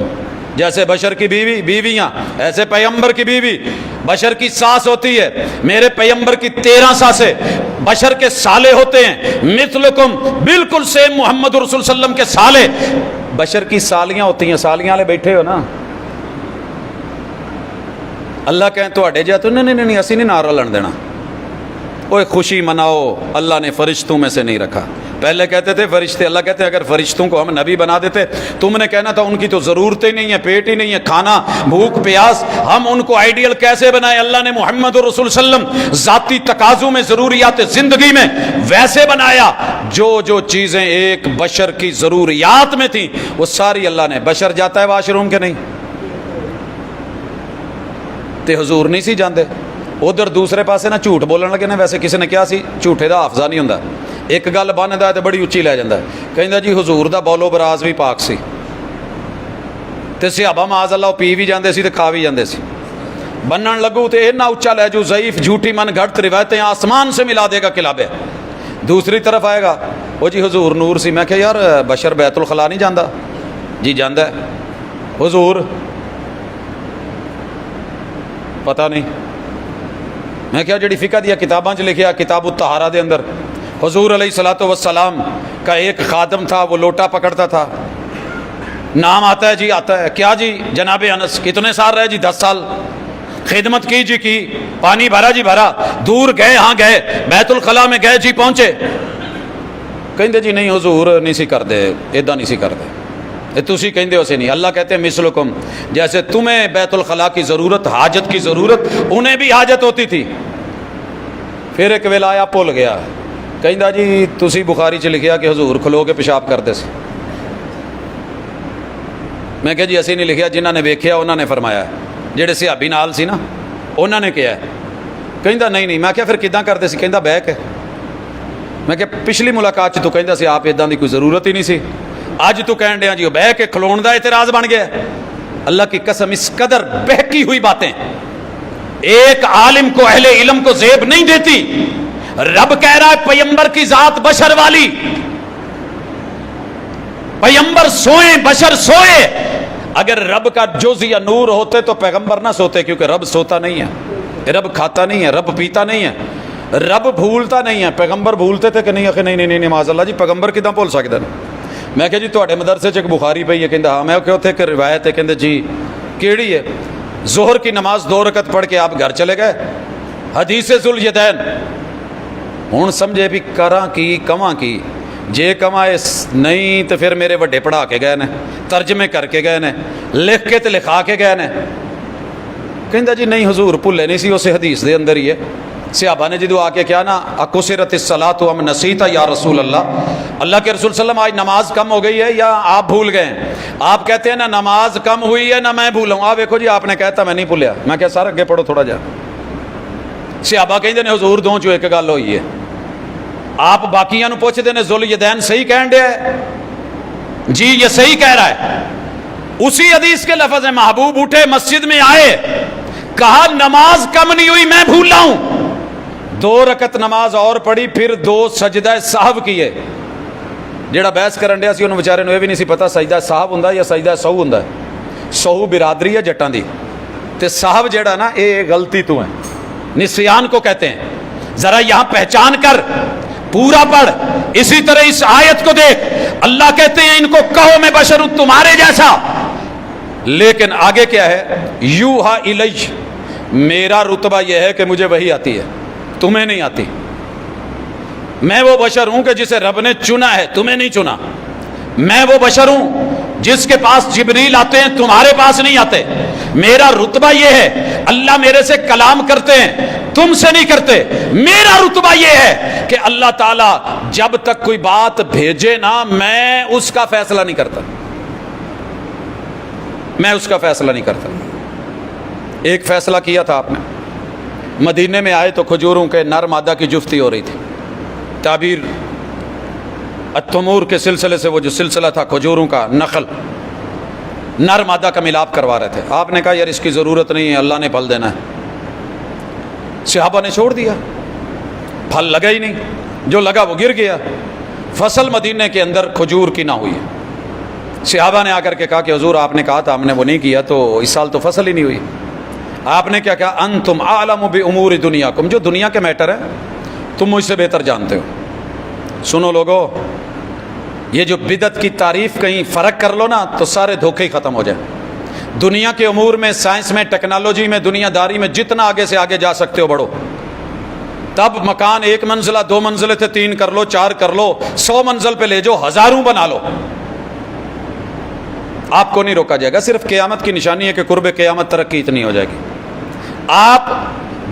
جیسے بشر کی بیویاں ایسے پیغمبر کی بیوی، بشر کی ساس ہوتی ہے، میرے پیغمبر کی 13 ساسیں بشر کے سالے ہوتے ہیں۔ مثلکم، بالکل سیم محمد رسول صلی اللہ علیہ وسلم کے سالے بشر کی سالیاں ہوتی ہیں۔ سالیاں والے بیٹھے ہو نا، اللہ کہیں تو اڈے جا تو نہیں اسی نہیں نعرہ لڑ دینا، کوئی خوشی مناؤ، اللہ نے فرشتوں میں سے نہیں رکھا۔ پہلے کہتے تھے فرشتے، اللہ کہتے ہیں اگر فرشتوں کو ہم نبی بنا دیتے، تم نے کہنا تھا ان کی تو ضرورت ہی نہیں ہے، پیٹ ہی نہیں ہے، کھانا، بھوک پیاس، ہم ان کو آئیڈیل کیسے بنائے؟ اللہ نے محمد رسول صلی اللہ علیہ وسلم ذاتی تقاضوں میں، ضروریات زندگی میں ویسے بنایا جو چیزیں ایک بشر کی ضروریات میں تھیں وہ ساری اللہ نے۔ بشر جاتا ہے واش روم کے نہیں تے حضور نہیں سی جاندے، ادھر دوسرے پاسے نہ جھوٹ بولن لگے نے، ویسے کسی نے کیا سی جھوٹے دا حافظہ نہیں ہوندا، ایک گل بندا ہے تے بڑی اچھی لے جاندا ہے، کہندا جی حضور دا بولو براز بھی پاک سی، تے صحابہ معاذ اللہ پی بھی جاندے سی تے کھا بھی جاندے سی، بنن لگو تے اتنا اچا لے جو ضعیف جھوٹی من گھڑت روایتیں آسمان سے ملا دے گا کلابے۔ دوسری طرف آئے گا وہ جی حضور نور سی، میں کہ یار بشر بیت الخلا نہیں جاندا؟ جی جاندا ہے۔ حضور پتہ نہیں، میں کیا جڑی فقہ دیا کتاباں چ لکھیا، کتاب الطہارہ دے اندر حضور علیہ الصلوۃ والسلام کا ایک خادم تھا، وہ لوٹا پکڑتا تھا، نام آتا ہے جی، آتا ہے کیا جی؟ جناب انس۔ کتنے سال رہے جی؟ 10 سال خدمت کی جی، کی پانی بھرا جی بھرا، دور گئے، ہاں گئے، بیت الخلا میں گئے جی، پہنچے، کہندے جی نہیں حضور نہیں سی کر دے، ایداں نہیں سی کر دے، تسی کہندے ہو سے نہیں۔ اللہ کہتے ہیں مثلکم، جیسے تمہیں بیت الخلا کی ضرورت، حاجت کی ضرورت، انہیں بھی حاجت ہوتی تھی۔ پھر ایک ویلا آیا بھول گیا، کہندا جی تسی بخاری چ لکھیا کہ حضور کھلو کے پیشاب کرتے سے، میں کہ جی اسی نہیں لکھیا، جنہاں نے ویکھیا انہاں نے فرمایا، جڑے صحابی نال سی نا انہاں نے کہا، کہندا نہیں میں کیا پھر کداں کرتے سی؟ کہندا بیٹھ کے، میں کہ پچھلی ملاقات چ تو کہندا سی آپ اداں دی کوئی ضرورت ہی نہیں سی، اج تو کہن دیا جی بہ کے کھلون دا اعتراض بن گیا۔ اللہ کی قسم اس قدر بہکی ہوئی باتیں ایک عالم کو، اہل علم کو زیب نہیں دیتی۔ رب کہہ رہا ہے پیغمبر کی ذات بشر والی، پیغمبر سوئیں بشر سوئے۔ اگر رب کا جز یا نور ہوتے تو پیغمبر نہ سوتے، کیونکہ رب سوتا نہیں ہے، رب کھاتا نہیں ہے، رب پیتا نہیں ہے، رب بھولتا نہیں ہے۔ پیغمبر بھولتے تھے کہ نہیں؟ آخر نہیں معاذ اللہ جی، پیغمبر کداں بھول سکتے ہیں؟ میں کہ جی تواڈے مدرسے چ ایک بخاری پئی ہے، کہندا ہاں، میں کہ اوتھے ایک روایت ہے، کہندے جی کیڑی ہے؟ ظہر کی نماز 2 رکعت پڑھ کے آپ گھر چلے گئے، حدیث ذوالیدین، ہن سمجھے بھی کراں کی کواں کی، جے کمائے نہیں تو پھر میرے وڈے پڑھا کے گئے نے، ترجمے کر کے گئے نے، لکھ کے تے لکھا کے گئے نے۔ کہندا جی نہیں حضور بھلے نہیں سی، اس حدیث دے اندر ہی ہے، صحابہ نے جدو آ کے کیا نا اکثرت الصلاۃ ام نسیتا یا رسول اللہ کے رسول صلی اللہ علیہ وسلم آج نماز کم ہو گئی ہے یا آپ بھول گئے ہیں؟ آپ کہتے ہیں نہ نماز کم ہوئی ہے نہ میں بھولا ہوں. آپ دیکھو جی آپ نے کہتا میں نہیں بھولیا. میں کیا سر اگے پڑھو تھوڑا جا. صحابہ کہندے نے حضور دوں چوں ایک گل ہوئی ہے. آپ باقیاں نو پوچھدے نے ذل یدین صحیح کہن دیا ہے؟ جی یہ صحیح کہہ رہا ہے. اسی حدیث کے لفظ ہیں محبوب اٹھے مسجد میں آئے کہا نماز کم نہیں ہوئی میں بھولا ہوں. 2 رکعت نماز اور پڑھی پھر 2 سجدہ سہو کیے. جیڑا بحث کرن دیا سی انہوں بیچارے نوں یہ بھی نہیں سی پتا سجدہ سہو ہوندا یا سجدہ سہو ہوندا ہے. سہو برادری ہے جٹاں دی تے سہو جیڑا نا یہ غلطی تو ہے, نسیان کو کہتے ہیں. ذرا یہاں پہچان کر پورا پڑھ. اسی طرح اس آیت کو دیکھ, اللہ کہتے ہیں ان کو کہو میں بشر ہوں تمہارے جیسا. لیکن آگے کیا ہے؟ یوحا الی, میرا رتبہ یہ ہے کہ مجھے وحی آتی ہے تمہیں نہیں آتی. میں وہ بشر ہوں کہ جسے رب نے چنا ہے تمہیں نہیں چنا. میں وہ بشر ہوں جس کے پاس جبریل آتے ہیں تمہارے پاس نہیں آتے. میرا رتبہ یہ ہے اللہ میرے سے کلام کرتے ہیں تم سے نہیں کرتے. میرا رتبہ یہ ہے کہ اللہ تعالیٰ جب تک کوئی بات بھیجے نا میں اس کا فیصلہ نہیں کرتا. میں اس کا فیصلہ نہیں کرتا. ایک فیصلہ کیا تھا آپ نے, مدینے میں آئے تو کھجوروں کے نر مادہ کی جفتی ہو رہی تھی. تعبیر التمور کے سلسلے سے وہ جو سلسلہ تھا کھجوروں کا نخل نر مادہ کا ملاپ کروا رہے تھے. آپ نے کہا یار اس کی ضرورت نہیں ہے اللہ نے پھل دینا ہے. صحابہ نے چھوڑ دیا, پھل لگا ہی نہیں, جو لگا وہ گر گیا. فصل مدینے کے اندر کھجور کی نہ ہوئی. صحابہ نے آ کر کے کہا کہ حضور آپ نے کہا تھا ہم نے وہ نہیں کیا تو اس سال تو فصل ہی نہیں ہوئی. آپ نے کیا کہا انتم اعلم بامور دنیاکم, جو دنیا کے میٹر ہے تم مجھ سے بہتر جانتے ہو. سنو لوگو, یہ جو بدعت کی تعریف کہیں فرق کر لو نا تو سارے دھوکے ہی ختم ہو جائیں. دنیا کے امور میں, سائنس میں, ٹیکنالوجی میں, دنیا داری میں جتنا آگے سے آگے جا سکتے ہو بڑھو. تب مکان 1 منزلہ 2 منزلے تھے 3 کر لو 4 کر لو 100 منزل پہ لے جاؤ, ہزاروں بنا لو, آپ کو نہیں روکا جائے گا. صرف قیامت کی نشانی ہے کہ قرب قیامت ترقی اتنی ہو جائے گی. آپ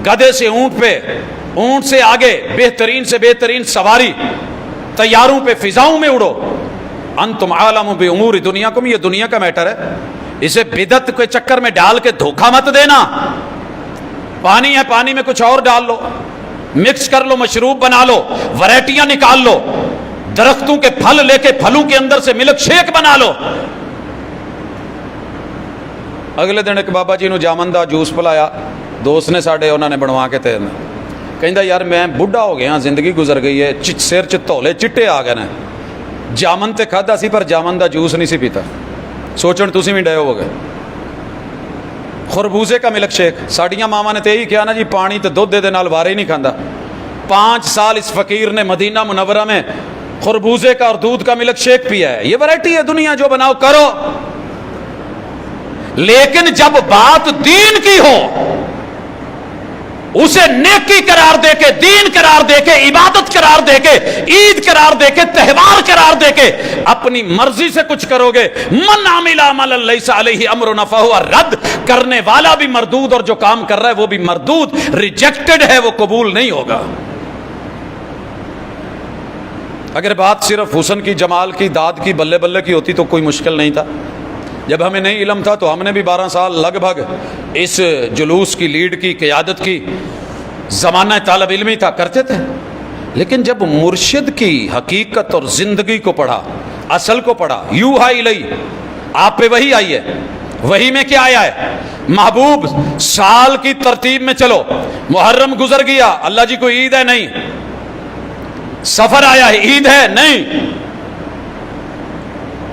گدھے سے اونٹ پہ, اونٹ سے آگے بہترین سے بہترین سواری, طیاروں پہ فضاؤں میں اڑو. انتم عالم بامور دنیاکم, یہ دنیا کا میٹر ہے, اسے بدعت کے چکر میں ڈال کے دھوکہ مت دینا. پانی ہے پانی میں کچھ اور ڈال لو, مکس کر لو, مشروب بنا لو, ورائٹیاں نکال لو, درختوں کے پھل لے کے پھلوں کے اندر سے ملک شیک بنا لو. اگلے دن ایک بابا جی نو جامندہ جوس پلایا, دوست نے ساڈے انہوں نے بنوا کے تے کہندا یار میں بڈھا ہو گیا, زندگی گزر گئی ہے, سر چ تولے چٹے آ گئے نے, جامن تے کھادا سی پر جامن دا جوس نہیں سی پیتا. سوچن تسی بھی ڈے ہو گئے. خربوزے کا ملک شیک, ساڈیاں ماما نے تے ہی کہا نا جی پانی تے دودھ دے نال وارے ہی نہیں کھاندا. 5 سال اس فقیر نے مدینہ منورہ میں خربوزے کا اور دودھ کا ملک شیک پیا ہے. یہ ورائٹی ہے دنیا, جو بناؤ کرو. لیکن جب بات دین کی ہو اسے نیکی قرار دے کے, دین قرار دے کے, عبادت قرار دے کے, عید قرار دے کے, تہوار قرار دے کے اپنی مرضی سے کچھ کرو گے, من عمل عملا لیس علیہ امرنا فہو رد, کرنے والا بھی مردود اور جو کام کر رہا ہے وہ بھی مردود, ریجیکٹڈ ہے, وہ قبول نہیں ہوگا. اگر بات صرف حسن کی, جمال کی, داد کی, بلے بلے کی ہوتی تو کوئی مشکل نہیں تھا. جب ہمیں نہیں علم تھا تو ہم نے بھی 12 سال لگ بھگ اس جلوس کی, لیڈ کی, قیادت کی, زمانہ طالب علمی تھا, کرتے تھے. لیکن جب مرشد کی حقیقت اور زندگی کو پڑھا, اصل کو پڑھا, یوحا الی, آپ پہ وہی آئی ہے. وہی میں کیا آیا ہے؟ محبوب سال کی ترتیب میں چلو. محرم گزر گیا, اللہ جی کوئی عید ہے نہیں. سفر آیا ہے, عید ہے نہیں.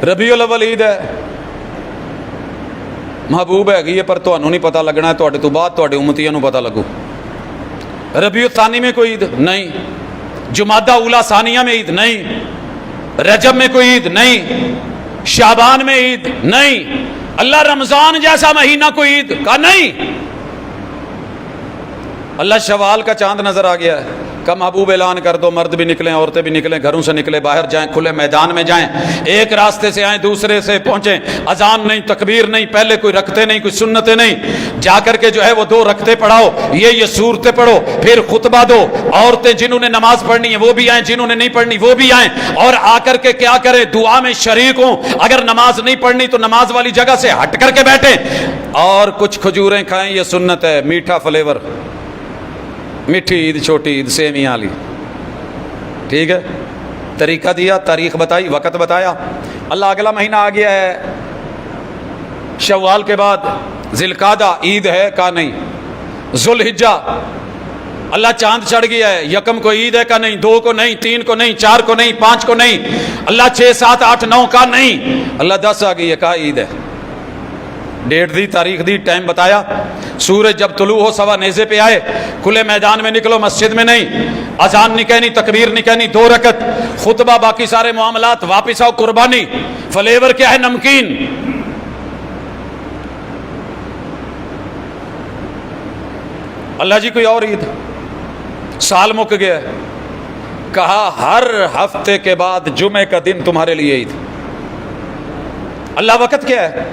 ربیع الاول عید ہے, محبوب ہے گئی ہے, پر تمہیں نہیں پتہ لگنا ہے, تواڈے تو بعد تواڈے امتیاں نوں پتہ لگو. ربیع الثانی میں کوئی عید نہیں, جمادہ اولا ثانیہ میں عید نہیں, رجب میں کوئی عید نہیں, شعبان میں عید نہیں, اللہ رمضان جیسا مہینہ کوئی عید کا نہیں. اللہ شوال کا چاند نظر آ گیا ہے، کا محبوب اعلان کر دو، مرد بھی نکلیں عورتیں بھی نکلیں، گھروں سے نکلے باہر جائیں، کھلے میدان میں جائیں، ایک راستے سے آئیں دوسرے سے پہنچیں، اذان نہیں تکبیر نہیں، پہلے کوئی رکھتے نہیں کوئی سنتیں نہیں، جا کر کے جو ہے وہ 2 رکھتے پڑھاؤ، یہ صورتیں پڑھو، پھر خطبہ دو، عورتیں جنہوں نے نماز پڑھنی ہے وہ بھی آئیں، جنہوں نے نہیں پڑھنی وہ بھی آئیں، اور آ کر کے کیا کریں، دعا میں شریک ہوں، اگر نماز نہیں پڑھنی تو نماز والی جگہ سے ہٹ کر کے بیٹھیں، اور کچھ کھجوریں کھائیں، یہ سنت ہے، میٹھا فلیور، میٹھی عید چھوٹی عید سیویاں والی، ٹھیک ہے، طریقہ دیا، تاریخ بتائی، وقت بتایا۔ اللہ اگلا مہینہ آ گیا ہے، شوال کے بعد ذی القعدہ عید ہے کا نہیں، ذوالحجہ اللہ چاند چڑھ گیا ہے، یکم کو عید ہے کا نہیں، 2 کو نہیں، 3 کو نہیں، 4 کو نہیں، 5 کو نہیں، اللہ 6 7 8 9 کا نہیں، اللہ 10 آ گئی ہے کا عید ہے، ڈیٹ دی، تاریخ دی، ٹائم بتایا، سورج جب طلوع ہو سوا نیزے پہ آئے، کھلے میدان میں نکلو، مسجد میں نہیں، اذان نہیں کہنی، تکبیر نہیں کہنی، 2 رکعت خطبہ، باقی سارے معاملات، واپس آؤ، قربانی، فلیور کیا ہے، نمکین، اللہ جی کوئی اور عید، سال مک گیا، کہا ہر ہفتے کے بعد جمعے کا دن تمہارے لیے عید، اللہ وقت کیا ہے،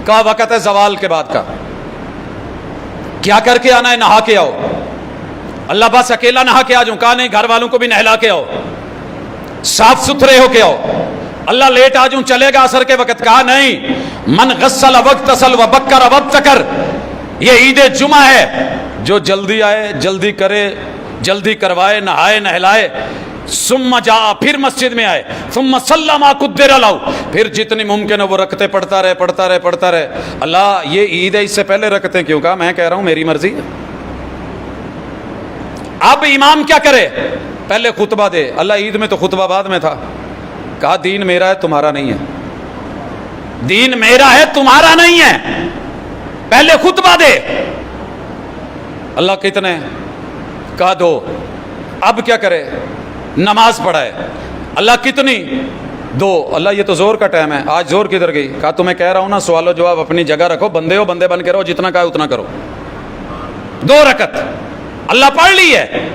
کہا وقت ہے زوال کے بعد کا، کیا کر کے آنا ہے، نہا کے آؤ، اللہ بس اکیلا نہا کے آ جاؤں، کہا نہیں گھر والوں کو بھی نہلا کے آؤ، صاف ستھرے ہو کے آؤ، اللہ لیٹ آ جاؤں چلے گا عصر کے وقت، کہا نہیں، من غسل وغتسل وبکر وابتکر، یہ عید جمعہ ہے، جو جلدی آئے جلدی کرے، جلدی کروائے، نہائے نہلائے، ثم جا، پھر مسجد میں آئے، ثم صلی ما قدر لہ، پھر جتنی ممکن ہے وہ رکھتے پڑھتا رہے پڑھتا رہے پڑھتا رہے، اللہ یہ عید ہے اس سے پہلے رکھتے کیوں، کہا میں کہہ رہا ہوں میری مرضی ہے، اب امام کیا کرے، پہلے خطبہ دے، اللہ عید میں تو خطبہ بعد میں تھا، کہا دین میرا ہے تمہارا نہیں ہے، دین میرا ہے تمہارا نہیں ہے، پہلے خطبہ دے، اللہ کتنے، کہا 2، اب کیا کرے، نماز پڑھائے، اللہ کتنی، 2، اللہ یہ تو زور کا ٹائم ہے، آج زور کدھر گئی، کہا تمہیں کہہ رہا ہوں نا سوال و جواب اپنی جگہ رکھو، بندے ہو بندے بن کے رہو، جتنا کہا اتنا کرو، 2 رکعت اللہ پڑھ لی ہے،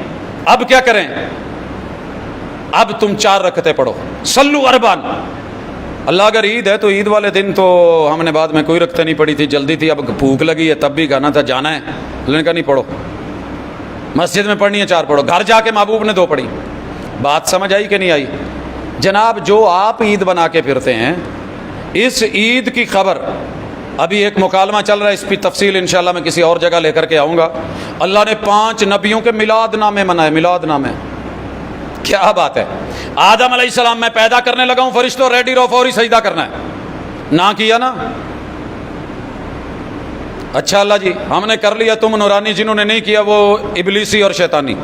اب کیا کریں، اب تم 4 رکعتیں پڑھو، صلو اربان، اللہ اگر عید ہے تو عید والے دن تو ہم نے بعد میں کوئی رکعتیں نہیں پڑھی تھی، جلدی تھی، اب بھوک لگی ہے تب بھی کہنا تھا جانا ہے، اللہ نے کہا نہیں پڑھو، مسجد میں پڑھنی ہے 4 پڑھو، گھر جا کے محبوب نے 2 پڑھی، بات سمجھ آئی کہ نہیں آئی؟ جناب جو آپ عید بنا کے پھرتے ہیں، اس عید کی خبر، ابھی ایک مکالمہ چل رہا ہے، اس کی تفصیل انشاءاللہ میں کسی اور جگہ لے کر کے آؤں گا، اللہ نے 5 نبیوں کے میلاد نامے منائے، میلاد نامے، کیا بات ہے، آدم علیہ السلام میں پیدا کرنے لگا ہوں، فرشتوں ریڈی رہو، فوری سجدہ کرنا ہے، نہ کیا نا، اچھا اللہ جی ہم نے کر لیا، تم نورانی، جنہوں نے نہیں کیا وہ ابلیسی اور شیطانی،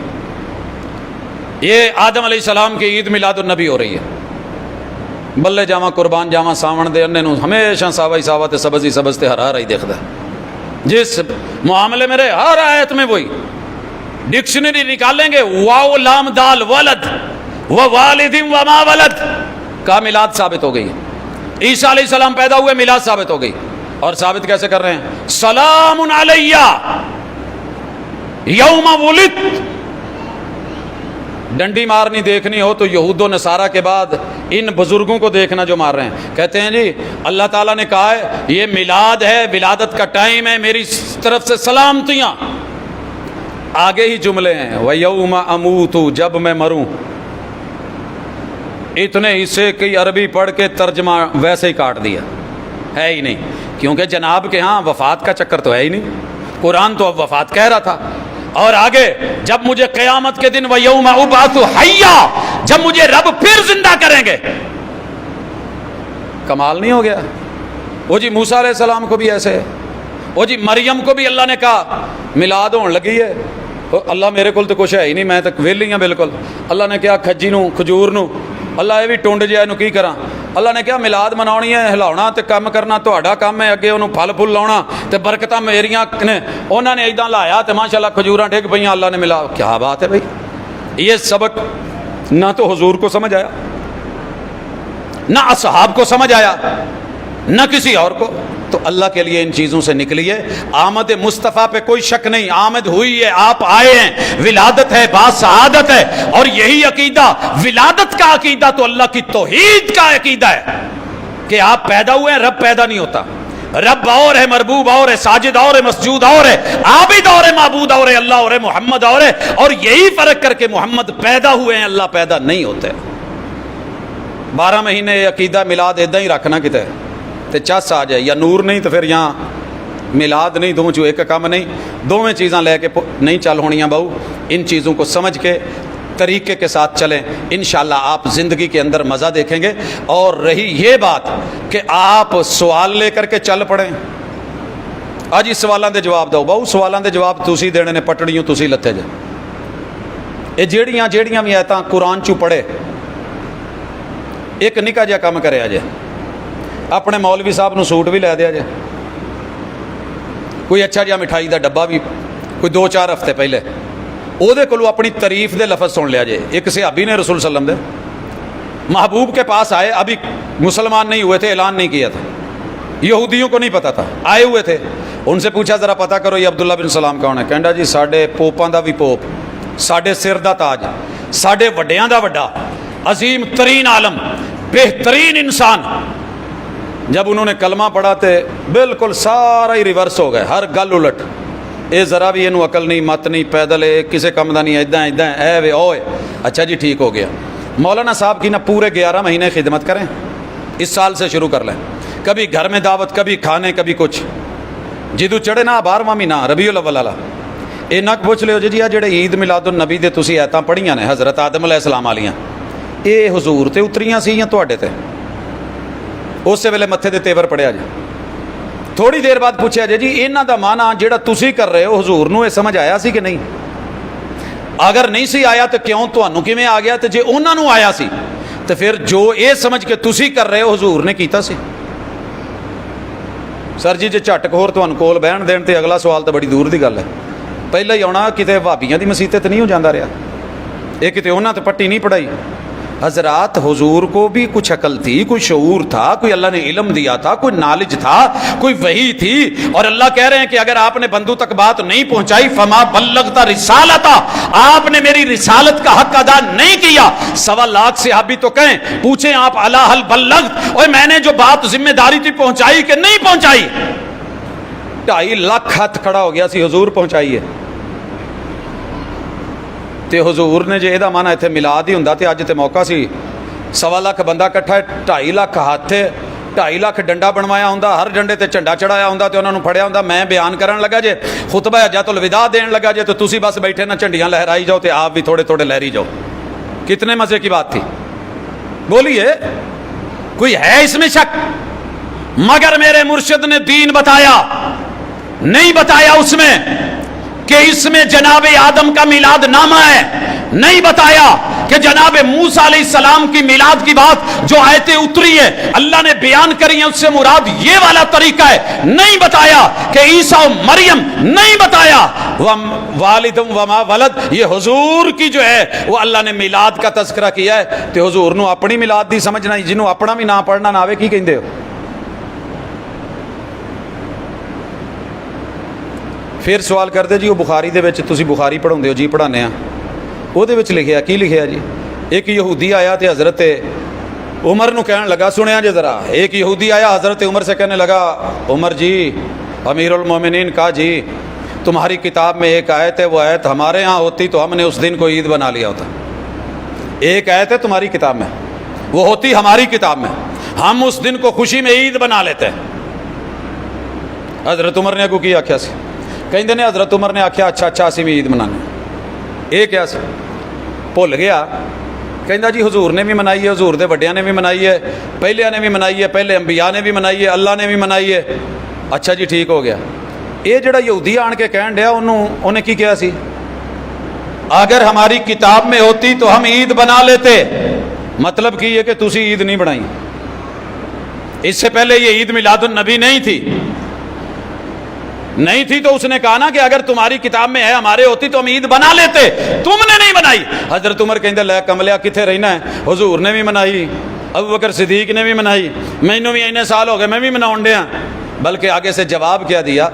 یہ آدم علیہ السلام کی عید میلاد النبی ہو رہی ہے، بلے جاواں قربان جاواں ساون دے انے نو ہمیشہ ساوا ہی ساوا تے سبز ہی سبز تے ہرا ہی دیکھدا ہے، جس معاملے میں رہے ہر آیت میں وہی، ڈکشنری نکالیں گے، واو لام دال ولد و والد و ما ولد کا میلاد ثابت ہو گئی، عیسیٰ علیہ السلام پیدا ہوئے، میلاد ثابت ہو گئی، اور ثابت کیسے کر رہے ہیں، سلام علیہ یوم ولدت، ڈنڈی مارنی دیکھنی ہو تو یہود و نصارہ کے بعد ان بزرگوں کو دیکھنا جو مار رہے ہیں، کہتے ہیں جی اللہ تعالیٰ نے کہا ہے یہ میلاد ہے، ولادت کا ٹائم ہے، میری طرف سے سلامتیاں، آگے ہی جملے ہیں، وَيَوْمَ أَمُوتُ، جب میں مروں، اتنے حصے کی عربی پڑھ کے ترجمہ ویسے ہی کاٹ دیا، ہے ہی نہیں، کیونکہ جناب کے ہاں وفات کا چکر تو ہے ہی نہیں، قرآن تو اب وفات کہہ رہا تھا، اور آگے جب مجھے قیامت کے دن وَيَوْمَ أُبْعَثُ حَيًّا، جب مجھے رب پھر زندہ کریں گے، کمال نہیں ہو گیا؟ وہ جی موسیٰ علیہ السلام کو بھی ایسے ہے، وہ جی مریم کو بھی اللہ نے کہا میلاد ہون لگی ہے، اللہ میرے کول تو کچھ ہے ہی نہیں، میں تو ویلی ہوں بالکل، اللہ نے کہا کھجی نو کھجور نو، اللہ یہ بھی ٹونڈ جائے نو کی کراں، اللہ نے کہا میلاد مناونی ہے، ہلاونا تے کام کرنا تہاڈا کام ہے، اگے انہوں پھل پھل لاؤنا تے برکتاں میریاں نے، انہوں نے ایداں لایا تے ماشاءاللہ کھجوراں ڈگ پئیاں، اللہ نے ملا، کیا بات ہے بھائی، یہ سبق نہ تو حضور کو سمجھ آیا، نہ اصحاب کو سمجھ آیا، نہ کسی اور کو، تو اللہ کے لیے ان چیزوں سے نکلیے. آمد مصطفیٰ پہ کوئی شک نہیں, آمد ہوئی ہے, آپ آئے ہیں, ولادت ہے, باسعادت ہے, اور یہی عقیدہ, ولادت کا عقیدہ تو اللہ کی توحید کا عقیدہ ہے کہ آپ پیدا ہوئے ہیں, رب پیدا نہیں ہوتا. رب اور ہے, مربوب اور ہے, ساجد اور ہے, مسجود اور ہے, عابد اور ہے, معبود اور ہے, اللہ اور ہے, محمد اور ہے. اور یہی فرق کر کے محمد پیدا ہوئے ہیں, اللہ پیدا نہیں ہوتے. 12 مہینے یہ عقیدہ میلاد ادھا ہی رکھنا کتے تے چس آ جائے, یا نور نہیں تو پھر یہاں میلاد نہیں, دونوں چوں ایک کام نہیں, دونوں چیزاں لے کے نہیں چل ہونیاں. بہو ان چیزوں کو سمجھ کے طریقے کے ساتھ چلیں, انشاءاللہ آپ زندگی کے اندر مزہ دیکھیں گے. اور رہی یہ بات کہ آپ سوال لے کر کے چل پڑیں, آج اس سوالاں دے جواب دو. بہو سوالاں دے جواب تسی دینے نے, پٹڑیوں تسی لتے جے. یہ جیڑیاں بھی آیتاں قرآن چوں پڑھے, ایک نکا جہا کام کرے جے, اپنے مولوی صاحب نو سوٹ بھی لے دیا جے, کوئی اچھا جہا مٹھائی دا ڈبہ بھی, کوئی 2-4 ہفتے پہلے او دے کولو اپنی تعریف دے لفظ سن لیا جے. ایک صحابی نے رسول صلی اللہ علیہ وسلم دے محبوب کے پاس آئے, ابھی مسلمان نہیں ہوئے تھے, اعلان نہیں کیا تھا, یہودیوں کو نہیں پتا تھا, آئے ہوئے تھے. ان سے پوچھا ذرا پتہ کرو یہ عبداللہ بن سلام کون ہے؟ کہندا جی ساڈے پوپاں دا بھی پوپ, ساڈے سر دا تاج, ساڈے وڈیاں دا وڈا, عظیم ترین عالم, بہترین انسان. جب انہوں نے کلمہ پڑھا تے بالکل سارا ہی ریورس ہو گئے, ہر گل الٹ. اے ذرا بھی اینو عقل نہیں, مت نہیں, پیدل ہے, کسے کم دا نہیں, ایداں اے وے اوئے. اچھا جی ٹھیک ہو گیا. مولانا صاحب کی نہ پورے 11 مہینے خدمت کریں, اس سال سے شروع کر لیں. کبھی گھر میں دعوت, کبھی کھانے, کبھی کچھ. جدو چڑھے نا 12واں مہینہ ربیع الاول والا, اے نہ پوچھ لیو جی جڑے عید میلاد النبی دے تسی ایتاں پڑھیاں نے حضرت آدم علیہ السلام والیاں, اے حضور تے اتریاں سی یا تواڈے تے؟ اس ویلے متھے دے تیور پڑھیا جی. تھوڑی دیر بعد پوچھا جی انہاں دا معنی جڑا تسی کر رہے ہو حضور نو اے سمجھ آیا سی کہ نہیں؟ اگر نہیں سی آیا تو کیوں تانوں کیویں آ گیا؟ تے جے انہاں نو آیا سی تو پھر جو اے سمجھ کے تسی کر رہے ہو حضور نے کیتا سی. سر جی جے جھٹ کور تانوں کول بہن دین تے اگلا سوال تو بڑی دور دی گل ہے. پہلے ہی آنا کتے بھابیاں دی مسیت تے نہیں ہو جاندا رہا, یہ کتے انہاں تے پٹی نہیں پڑھائی. حضرات حضور کو بھی کچھ عقل تھی, کوئی شعور تھا, کوئی اللہ نے علم دیا تھا, کوئی نالج تھا, کوئی وحی تھی. اور اللہ کہہ رہے ہیں کہ اگر آپ نے بندوں تک بات نہیں پہنچائی فما بلغت رسالتا, آپ نے میری رسالت کا حق ادا نہیں کیا. 1.25 لاکھ صحابی تو کہیں, پوچھیں آپ الا هل بلغت, اور میں نے جو بات ذمہ داری تھی پہنچائی کہ نہیں پہنچائی؟ 2.5 لاکھ ہاتھ کھڑا ہو گیا سی حضور پہنچائیے. تے حضور نے جے دا مانا ایتھے میلاد ہی ہوندا تے اج تے موقع سی, 1.25 لاکھ بندہ کٹھا ہے, 2.5 لاکھ ہاتھ, 2.5 لاکھ ڈنڈا بنوایا ہوندا, ہر ڈنڈے تے جھنڈا چڑھایا ہوندا تے انہاں نوں پھڑیا ہوندا. میں بیان کرن لگا جے, خطبہ حجۃ الوداع دین لگا جے, تو تسی بس بیٹھے نہ جھنڈیاں لہرائی جاؤ تے آپ بھی تھوڑے تھوڑے لہری جاؤ. کتنے مزے کی بات تھی, بولیے کوئی ہے اس میں شک؟ مگر میرے مرشد نے دین بتایا, نہیں بتایا اس میں کہ اس میں جناب آدم کا میلاد نامہ ہے, نہیں بتایا کہ جناب موسیٰ علیہ السلام کی میلاد کی بات جو آیتیں اتری ہے اللہ نے بیان کری ہیں اس سے مراد یہ والا طریقہ ہے, نہیں بتایا کہ عیسیٰ و مریم, نہیں بتایا والدم وما ولد, یہ حضور کی جو ہے وہ اللہ نے میلاد کا تذکرہ کیا ہے. تو حضور نو اپنی میلاد دی سمجھنا, جنہوں اپنا بھی نہ پڑھنا نہ آوے کی کہندے ہو؟ پھر سوال کرتے جی وہ بخاری دے وچ تسی بخاری پڑھاؤندے ہو؟ جی پڑھانے ہیں. وہ دے وچ لکھیا کی لکھیا جی؟ ایک یہودی آیا تے حضرت عمر نو کہنے لگا, سنیا جی ذرا, ایک یہودی آیا حضرت عمر سے کہنے لگا, عمر جی امیر المومنین کا جی تمہاری کتاب میں ایک آیت ہے, وہ آیت ہمارے ہاں ہوتی تو ہم نے اس دن کو عید بنا لیا ہوتا. ایک آیت ہے تمہاری کتاب میں, وہ ہوتی ہماری کتاب میں, ہم اس دن کو خوشی میں عید بنا لیتے. حضرت عمر نے اگو کی آخیا سی, کہیں نے حضرت عمر نے آخیا اچھا اسی بھی عید منانے. یہ کیا سی؟ بھول گیا. کہندا جی حضور نے بھی منائی ہے, حضور دے وڈیاں نے بھی منائی ہے, پہلیاں نے بھی منائی ہے, پہلے انبیاء نے بھی منائی ہے, اللہ نے بھی منائی ہے. اچھا جی ٹھیک ہو گیا. یہ جڑا یہودی آن کے کہن ڈیا انہیں کی کیا سی؟ اگر ہماری کتاب میں ہوتی تو ہم عید بنا لیتے. مطلب کی ہے کہ تسی عید نہیں بنائی. اس سے پہلے یہ عید میلاد النبی نہیں تھی تو اس نے کہا نا کہ اگر تمہاری کتاب میں ہے ہمارے ہوتی تو ہم عید بنا لیتے, تم نے نہیں بنائی. حضرت عمر کہندے لے کملیا کتھے رہنا ہے, حضور نے بھی منائی, ابو بکر صدیق نے بھی منائی, مینوں بھی اینے سال ہو گئے میں بھی مناؤن ڈیا, بلکہ آگے سے جواب کیا دیا,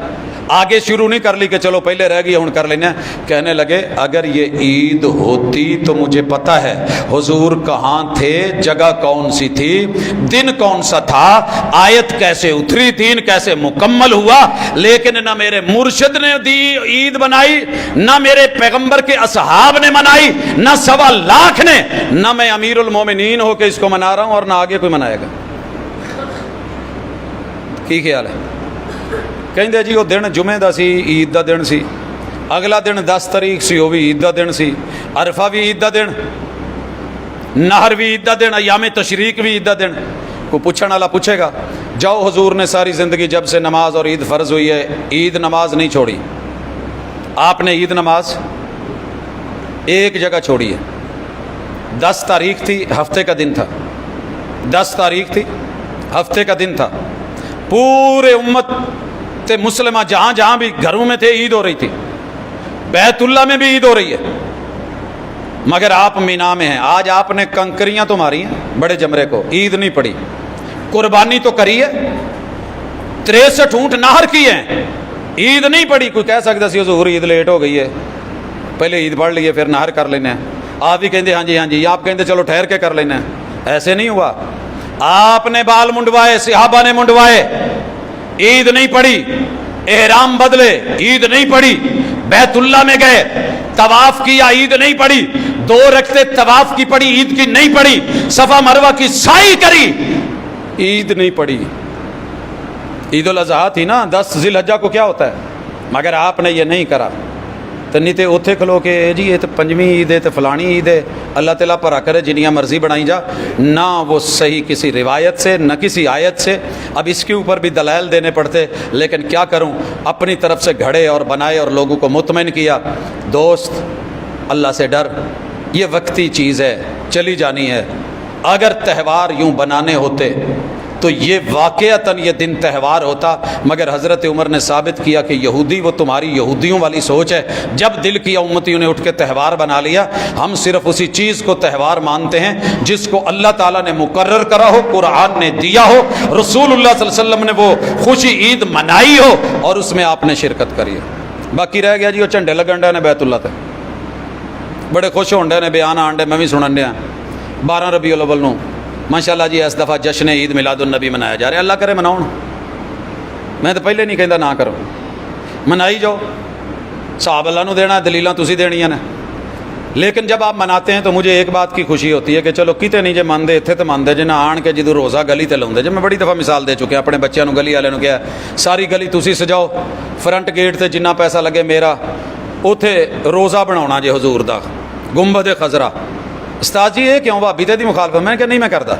آگے شروع نہیں کر لی کہ چلو پہلے رہ گئی ہوں کر لینا. کہنے لگے اگر یہ عید ہوتی تو مجھے پتا ہے حضور کہاں تھے, جگہ کون سی تھی, دن کون سا تھا, آیت کیسے اتری, دین کیسے مکمل ہوا, لیکن نہ میرے مرشد نے دی عید بنائی, نہ میرے پیغمبر کے اصحاب نے منائی, نہ 1.25 لاکھ نے, نہ میں امیر المومنین ہو کے اس کو منا رہا ہوں اور نہ آگے کوئی منائے گا. کی خیال ہے؟ کہندے جی وہ دن جمعے دا سی, عید دا دن سی, اگلا دن 10 تاریخ سی, وہ بھی عید دا دن سی, عرفہ بھی عید دا دن, نہر بھی عید دا دن, ایام تشریق بھی عید دا دن. کو پوچھنے والا پوچھے گا جاؤ حضور نے ساری زندگی جب سے نماز اور عید فرض ہوئی ہے عید نماز نہیں چھوڑی, آپ نے عید نماز ایک جگہ چھوڑی ہے. 10 تاریخ تھی, ہفتے کا دن تھا, 10 تاریخ تھی, ہفتے کا دن تھا, پورے امت مسلمہ جہاں جہاں بھی گھروں میں تھے عید ہو رہی تھی, بیت اللہ میں بھی عید ہو رہی ہے, مگر آپ مینا میں ہیں. آج آپ نے کنکریاں تو ماری ہیں بڑے جمرے کو, عید نہیں پڑی. قربانی تو کری ہے, 63 اونٹ نہر کی ہیں, عید نہیں پڑی. کوئی کہہ سکتا سی حضور عید لیٹ ہو گئی ہے, پہلے عید پڑھ لیے پھر نہر کر لینا ہے. آپ بھی کہتے ہاں جی ہاں جی, آپ کہتے چلو ٹھہر کے کر لینا ہے. ایسے نہیں ہوا. آپ نے بال منڈوائے, صحابہ نے منڈوائے, عید نہیں پڑی. احرام بدلے, عید نہیں پڑی. بیت اللہ میں گئے, طواف کیا, عید نہیں پڑی. 2 رکعتیں طواف کی پڑی, عید کی نہیں پڑی. صفا مروہ کی سعی کری, عید نہیں پڑی. عید الاضحیٰ تھی نا, 10 ذی الحجہ کو کیا ہوتا ہے, مگر آپ نے یہ نہیں کرا. تو نہیں تو اوتھے کھلو کہ جی یہ تو 5ویں عید ہے, تو فلانی عید ہے, اللہ تعالیٰ پر کرے جنیاں مرضی بنائی جا. نہ وہ صحیح کسی روایت سے, نہ کسی آیت سے. اب اس کے اوپر بھی دلائل دینے پڑتے, لیکن کیا کروں, اپنی طرف سے گھڑے اور بنائے اور لوگوں کو مطمئن کیا. دوست اللہ سے ڈر, یہ وقتی چیز ہے, چلی جانی ہے. اگر تہوار یوں بنانے ہوتے تو یہ واقعتاً یہ دن تہوار ہوتا, مگر حضرت عمر نے ثابت کیا کہ یہودی وہ تمہاری یہودیوں والی سوچ ہے. جب دل کیا امتیوں نے اٹھ کے تہوار بنا لیا. ہم صرف اسی چیز کو تہوار مانتے ہیں جس کو اللہ تعالیٰ نے مقرر کرا ہو, قرآن نے دیا ہو, رسول اللہ صلی اللہ علیہ وسلم نے وہ خوشی عید منائی ہو اور اس میں آپ نے شرکت کری ہے. باقی رہ گیا جی وہ جھنڈے لگن ڈے نے بیت اللہ تے, بڑے خوش ہون ڈے نے, بیان آن ڈے, میں بھی سنن ڈیا. 12 ربیع الاول نو ماشاءاللہ جی اس دفعہ جشن عید میلاد النبی منایا جا رہا ہے. اللہ کرے مناؤ, میں تو پہلے نہیں کہندا نہ کرو, منائی جاؤ. صحابہ اللہ نو دینا, دلیلاں تسی دینیاں نے. لیکن جب آپ مناتے ہیں تو مجھے ایک بات کی خوشی ہوتی ہے کہ چلو کتے نہیں جے مانتے اتنے تو مانتے جے, نہ آن کے جدو روزہ گلی تے لاؤندے. جب میں بڑی دفعہ مثال دے چکے اپنے بچوں گلی والے نو کہا ساری گلی تسی سجاؤ, فرنٹ گیٹ تے جنہ پیسہ لگے میرا, اوتھے روزہ بناونا جے حضور دا, گنبد خضرا. استاد جی یہ کیوں بھابی تے دی مخالفت؟ میں نے کہا نہیں میں کردا,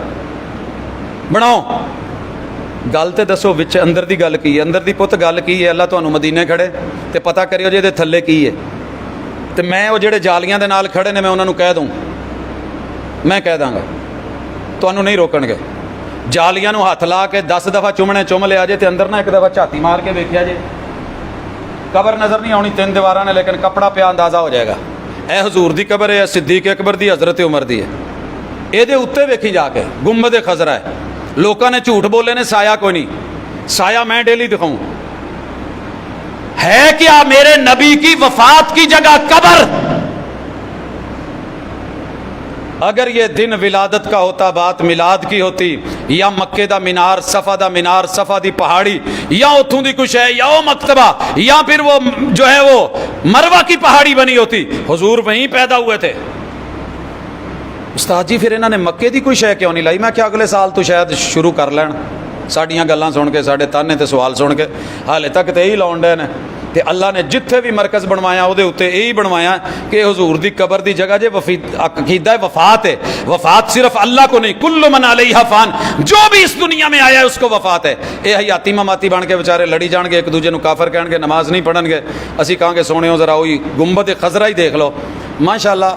بناؤ. گل تے دسو وچ اندر دی گل کی ہے, اندر دی پت گل کی ہے. اللہ تانوں مدینے کھڑے تے پتہ کریو جے دے تھلے کی ہے. تے میں وہ جڑے جالیاں دے نال کھڑے نے میں انہاں نوں کہہ دوں, میں کہہ داں گا, تانوں نہیں روکن گے. جالیاں نوں ہاتھ لا کے 10 دفعہ چومنے چوم لیا جے تے اندر نہ ایک دفعہ جھاتی مار کے ویکھیا جے, قبر نظر نہیں آنی 3 دیواراں نے, لیکن کپڑا پیا اندازہ ہو جائے گا اے حضور دی قبر ہے, صدیق اکبر دی, حضرت عمر دی ہے. یہ دے اتنے ویکھی جا کے گنبد خضرا ہے. لوکاں نے جھوٹ بولے نے, سایہ کوئی نہیں, سایہ میں ڈیلی دکھاؤں. ہے کیا میرے نبی کی وفات کی جگہ قبر. اگر یہ دن ولادت کا ہوتا, بات میلاد کی ہوتی, یا مکے دا مینار, صفا دا مینار, صفا دی پہاڑی, یا اتھوں دی کچھ ہے, یا وہ مکتبہ, یا پھر وہ جو ہے وہ مروہ کی پہاڑی بنی ہوتی, حضور وہیں پیدا ہوئے تھے. استاد جی پھر انہوں نے مکے دی کوئی شے کیوں نہیں لائی؟ میں کیا اگلے سال تو شاید شروع کر لین, ساڈیاں گلاں سن کے, ساڈے تانے تے سوال سن کے. حالے تک تے یہی لاؤن ڈے نے, تے اللہ نے جتھے بھی مرکز بنوایا وہ اتنے یہی بنوایا کہ حضور دی قبر دی جگہ جے عقیدہ وفات ہے. وفات صرف اللہ کو نہیں, کل من علیہا فان, جو بھی اس دنیا میں آیا ہے اس کو وفات ہے. یہ حیاتی مماتی بن کے بیچارے لڑی جان گے, ایک دوجے نو کافر کہن گے, نماز نہیں پڑھن گے. اسی کہاں گے سونے ہو ذرا وہی گنبد خضرا ہی دیکھ لو, ماشاءاللہ.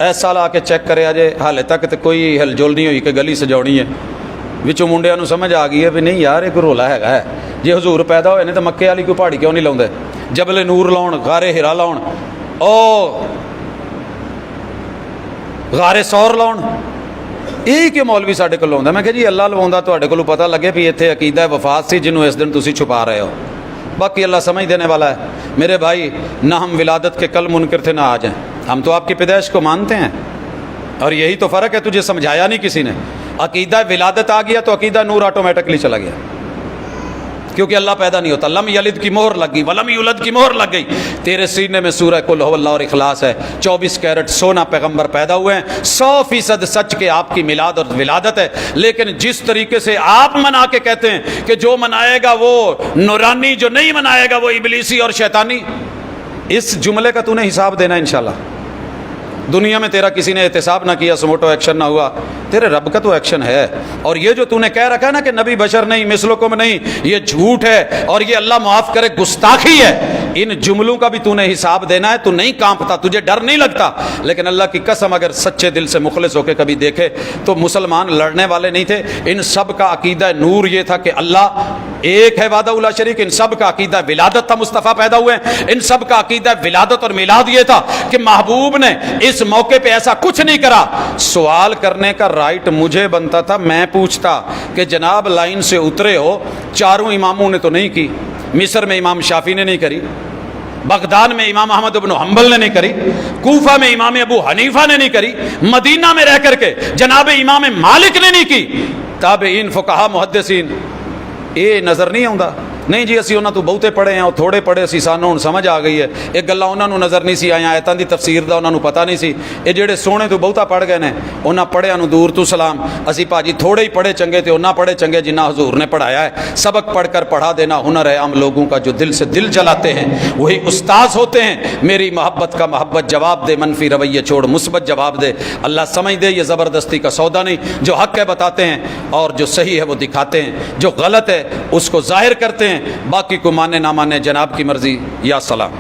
ایسا لا کے چیک کرے آجے, حالے تک تو کوئی ہل جل نہیں ہوئی کہ گلی سجاؤنی ہے. وچوں منڈیاں نو سمجھ آ گئی ہے بھی نہیں یار ایک رولا ہے. جی حضور پیدا ہوئے نے تو مکے والی کوئی پہاڑی کیوں نہیں لاؤندے, جبل نور لاؤن, غار ہرا لاؤن, او غار سور لاؤن. ਇਹ ਕਿ ਮੌਲਵੀ ਸਾਡੇ ਕੋਲ ਆਉਂਦਾ। ਮੈਂ ਕਿਹਾ ਜੀ ਅੱਲਾ ਲਵਾਉਂਦਾ ਤੁਹਾਡੇ ਕੋਲੋਂ ਪਤਾ ਲੱਗੇ ਵੀ ਇੱਥੇ ਅਕੀਦਾ ਵਫਾਤ ਸੀ ਜਿਹਨੂੰ ਇਸ ਦਿਨ ਤੁਸੀਂ ਛੁਪਾ ਰਹੇ ਹੋ, باقی اللہ سمجھ دینے والا ہے۔ میرے بھائی نہ ہم ولادت کے کل منکر تھے نہ آج ہیں، ہم تو آپ کی پیدائش کو مانتے ہیں، اور یہی تو فرق ہے، تجھے سمجھایا نہیں کسی نے۔ عقیدہ ولادت آ گیا تو عقیدہ نور آٹومیٹکلی چلا گیا، کیونکہ اللہ پیدا نہیں ہوتا۔ لم یلد کی مہر لگ گئی، ولم یولد کی مہر لگ گئی۔ تیرے سینے میں سورہ قل هو اللہ اور اخلاص ہے، 24 کیرٹ سونا پیغمبر پیدا ہوئے ہیں، 100% سچ کے آپ کی میلاد اور ولادت ہے۔ لیکن جس طریقے سے آپ منا کے کہتے ہیں کہ جو منائے گا وہ نورانی، جو نہیں منائے گا وہ ابلیسی اور شیطانی، اس جملے کا تو نے حساب دینا انشاءاللہ۔ دنیا میں تیرا کسی نے احتساب نہ کیا، سموٹو ایکشن نہ ہوا، تیرے رب کا تو ایکشن ہے۔ اور یہ جو تو نے کہہ رکھا ہے نا کہ نبی بشر نہیں، مثلکم نہیں، یہ جھوٹ ہے اور یہ اللہ معاف کرے گستاخی ہے۔ ان جملوں کا بھی تو نے حساب دینا ہے۔ تو نہیں کانپتا، تجھے ڈر نہیں لگتا، لیکن اللہ کی قسم اگر سچے دل سے مخلص ہو کے کبھی دیکھے تو مسلمان لڑنے والے نہیں تھے۔ ان سب کا عقیدہ نور یہ تھا کہ اللہ ایک ہے، وحدہ لا شریک۔ ان سب کا عقیدہ ولادت تھا، مصطفیٰ پیدا ہوئے ہیں۔ ان سب کا عقیدہ ولادت اور میلاد یہ تھا کہ محبوب نے اس موقع پہ ایسا کچھ نہیں کرا۔ سوال کرنے کا رائٹ مجھے بنتا تھا، میں پوچھتا کہ جناب لائن سے اترے ہو، چاروں اماموں نے تو نہیں کی، مصر میں امام شافعی نے نہیں کری، بغداد میں امام احمد بن حنبل نے نہیں کری، کوفہ میں امام ابو حنیفہ نے نہیں کری، مدینہ میں رہ کر کے جناب امام مالک نے نہیں کی، تابعین، فقہا، محدثین، یہ نظر نہیں آتا۔ نہیں جی اسی انہاں تو بہتے پڑھے ہیں اور تھوڑے پڑھے سی، سانوں ہن سمجھ آ گئی ہے۔ ایک گلاں انہاں نوں نظر نہیں سی آئیاں، آیتاں دی تفسیر دا انہاں نوں پتہ نہیں سی۔ یہ جڑے سونے تو بہتا پڑھ گئے نے، انہاں پڑھیاں نوں دور تو سلام۔ اسی پاجی تھوڑے ہی پڑھے چنگے تے انہاں پڑھے چنگے جنہ حضور نے پڑھایا ہے۔ سبق پڑھ کر پڑھا دینا ہنر ہے عام لوگوں کا، جو دل سے دل جلاتے ہیں وہی استاذ ہوتے ہیں۔ میری محبت کا محبت جواب دے، منفی رویے چھوڑ مثبت جواب دے۔ اللہ سمجھ دے یہ زبردستی کا سودا نہیں، جو حق ہے بتاتے ہیں اور جو صحیح ہے وہ دکھاتے ہیں، جو غلط ہے اس کو ظاہر کرتے ہیں، باقی کو مانے نہ مانے جناب کی مرضی۔ یا سلام۔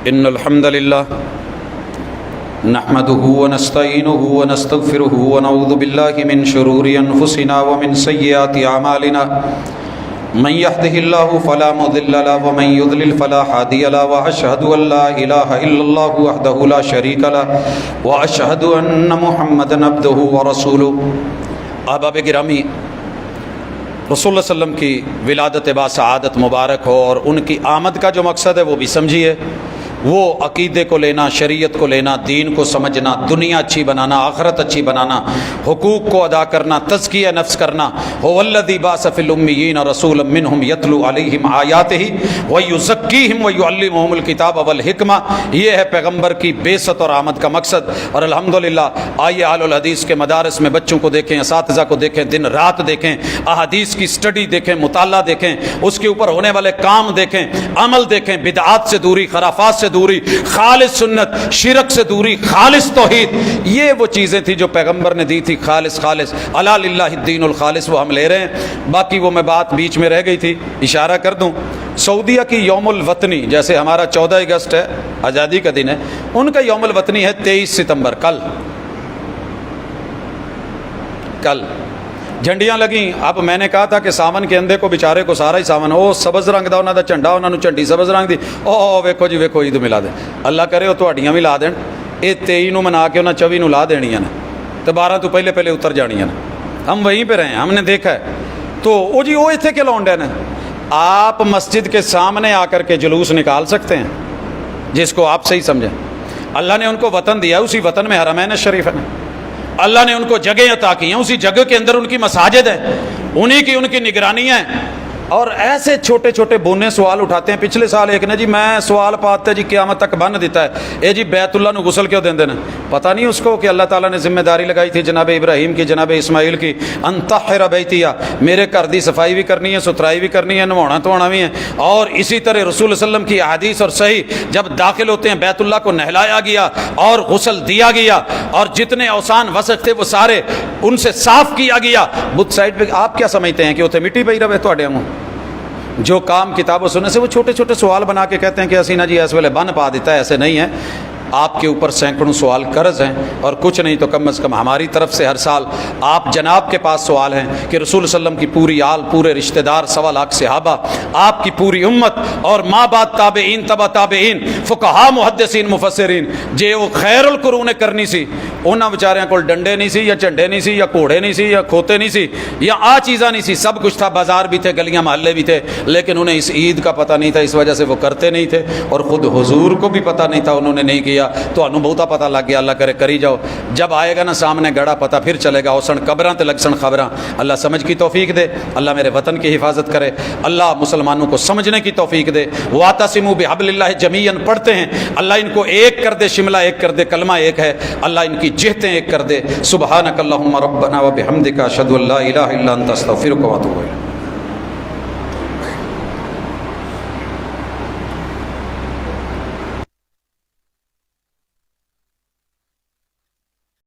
ان الحمد للہ نحمده ونستعینه ونستغفره ونعوذ باللہ من شرور انفسنا ومن سیئات اعمالنا، من يهده الله فلا مضل له ومن يضلل فلا هادي له، واشهد ان لا اله الا الله وحده لا شريك له، واشهد ان محمدا عبده ورسوله۔ احباب گرامی، رسول اللہ صلی اللہ علیہ وسلم کی ولادت با سعادت مبارک ہو، اور ان کی آمد کا جو مقصد ہے وہ بھی سمجھیے، وہ عقیدے کو لینا، شریعت کو لینا، دین کو سمجھنا، دنیا اچھی بنانا، آخرت اچھی بنانا، حقوق کو ادا کرنا، تزکیہ نفس کرنا۔ هو الذی بعث فی الامیین رسولا منہم یتلو علیہم آیاتہ ویزکیہم ویعلمہم الکتاب والحکمہ۔ یہ ہے پیغمبر کی بعثت اور آمد کا مقصد۔ اور الحمدللہ آئیے اہل الحدیث کے مدارس میں بچوں کو دیکھیں، اساتذہ کو دیکھیں، دن رات دیکھیں، احادیث کی اسٹڈی دیکھیں، مطالعہ دیکھیں، اس کے اوپر ہونے والے کام دیکھیں، عمل دیکھیں، بدعات سے دوری، خرافات سے دوری، خالص سنت، شرک سے دوری، خالص توحید، یہ وہ چیزیں تھیں جو پیغمبر نے دی تھی، خالص خالص، الا للہ الدین الخالص، وہ ہم لے رہے ہیں۔ باقی وہ میں بات بیچ میں رہ گئی تھی، اشارہ کر دوں، سعودیہ کی یوم الوطنی، جیسے ہمارا 14 اگست ہے، آزادی کا دن ہے، ان کا یوم الوطنی ہے 23 ستمبر، کل جھنڈیاں لگیں۔ اب میں نے کہا تھا کہ ساون کے اندھے کو بیچارے کو سارا ہی ساون، او سبز رنگ دا انہاں دا جھنڈا، انہاں نوں جھنڈی سبز رنگ دی، او ویکھو جی ویکھو عید ملا دے، اللہ کرے وہ تہاڈیاں بھی لا دین۔ یہ 23 نو منا کے انہاں 24 نو لا دینیاں نے، تو 12 تو پہلے پہلے اتر جانیاں نے۔ ہم وہیں پہ رہے ہیں، ہم نے دیکھا ہے۔ تو او جی وہ ایتھے کے لونڈے نے، آپ مسجد کے سامنے آ کر کے جلوس نکال سکتے ہیں جس کو آپ صحیح سمجھیں۔ اللہ نے ان کو وطن دیا، اسی وطن میں حرمین شریف ہے، اللہ نے ان کو جگہ عطا کی ہیں، اسی جگہ کے اندر ان کی مساجد ہے، انہی کی ان کی نگرانی ہے۔ اور ایسے چھوٹے چھوٹے بونے سوال اٹھاتے ہیں۔ پچھلے سال ایک نے جی میں سوال پاتے جی قیامت تک بن دیتا ہے، اے جی بیت اللہ نو غسل کیوں دیندے نے؟ پتہ نہیں اس کو کہ اللہ تعالیٰ نے ذمہ داری لگائی تھی جناب ابراہیم کی، جناب اسماعیل کی، ان طہر بیتیا، میرے گھر دی صفائی بھی کرنی ہے، ستھرائی بھی کرنی ہے، نہوانا دھوانا بھی ہے۔ اور اسی طرح رسول اللہ صلی اللہ علیہ وسلم کی احادیث اور صحیح، جب داخل ہوتے ہیں بیت اللہ کو نہلایا گیا اور غسل دیا گیا، اور جتنے اوسان وسخ تھے وہ سارے ان سے صاف کیا گیا۔ بت سائڈ پہ آپ کیا سمجھتے ہیں کہ اتنے مٹی پئی رہے تھوڑے ہوں؟ جو کام کتاب و سننے سے وہ چھوٹے چھوٹے سوال بنا کے کہتے ہیں کہ اسی نا جی اس ویلے بن پا دیتا ہے، ایسے نہیں ہے۔ آپ کے اوپر سینکڑوں سوال قرض ہیں، اور کچھ نہیں تو کم از کم ہماری طرف سے ہر سال آپ جناب کے پاس سوال ہیں کہ رسول صلی اللہ علیہ وسلم کی پوری آل، پورے رشتہ دار، 1.25 لاکھ صحابہ، آپ کی پوری امت، اور ماں بعد تابعین، تبع تابعین، فقہا، محدثین، مفسرین، جے وہ خیر القرون کرنی سی، انہاں بیچاریاں کول ڈنڈے نہیں سی، یا جھنڈے نہیں سی، یا گھوڑے نہیں سی، یا کھوتے نہیں سی، یا چیزاں نہیں سی، سب کچھ تھا، بازار بھی تھے، گلیاں محلے بھی تھے، لیکن انہیں اس عید کا پتہ نہیں تھا، اس وجہ سے وہ کرتے نہیں تھے، اور خود حضور کو بھی پتہ نہیں تھا، انہوں نے نہیں کیا، تو انہوں بہتا پتہ لگ گیا، اللہ کرے کری جاؤ، جب آئے گا نا سامنے گڑا پتہ پھر چلے گا، اوسن قبراں تے لگ سن خبراں، اللہ سمجھ کی توفیق دے، اللہ میرے وطن کی حفاظت کرے، اللہ مسلمانوں کو سمجھنے کی توفیق دے، واعتصموا بحبل اللہ جمیعا پڑھتے ہیں، اللہ ان کو ایک کر دے، شملہ ایک کر دے، کلمہ ایک ہے، اللہ ان کی جہتیں ایک کر دے، سبحانک اللہم ربنا و بحمدک اشہد ان لا الہ الا انت استغفرک و اتوب الیک۔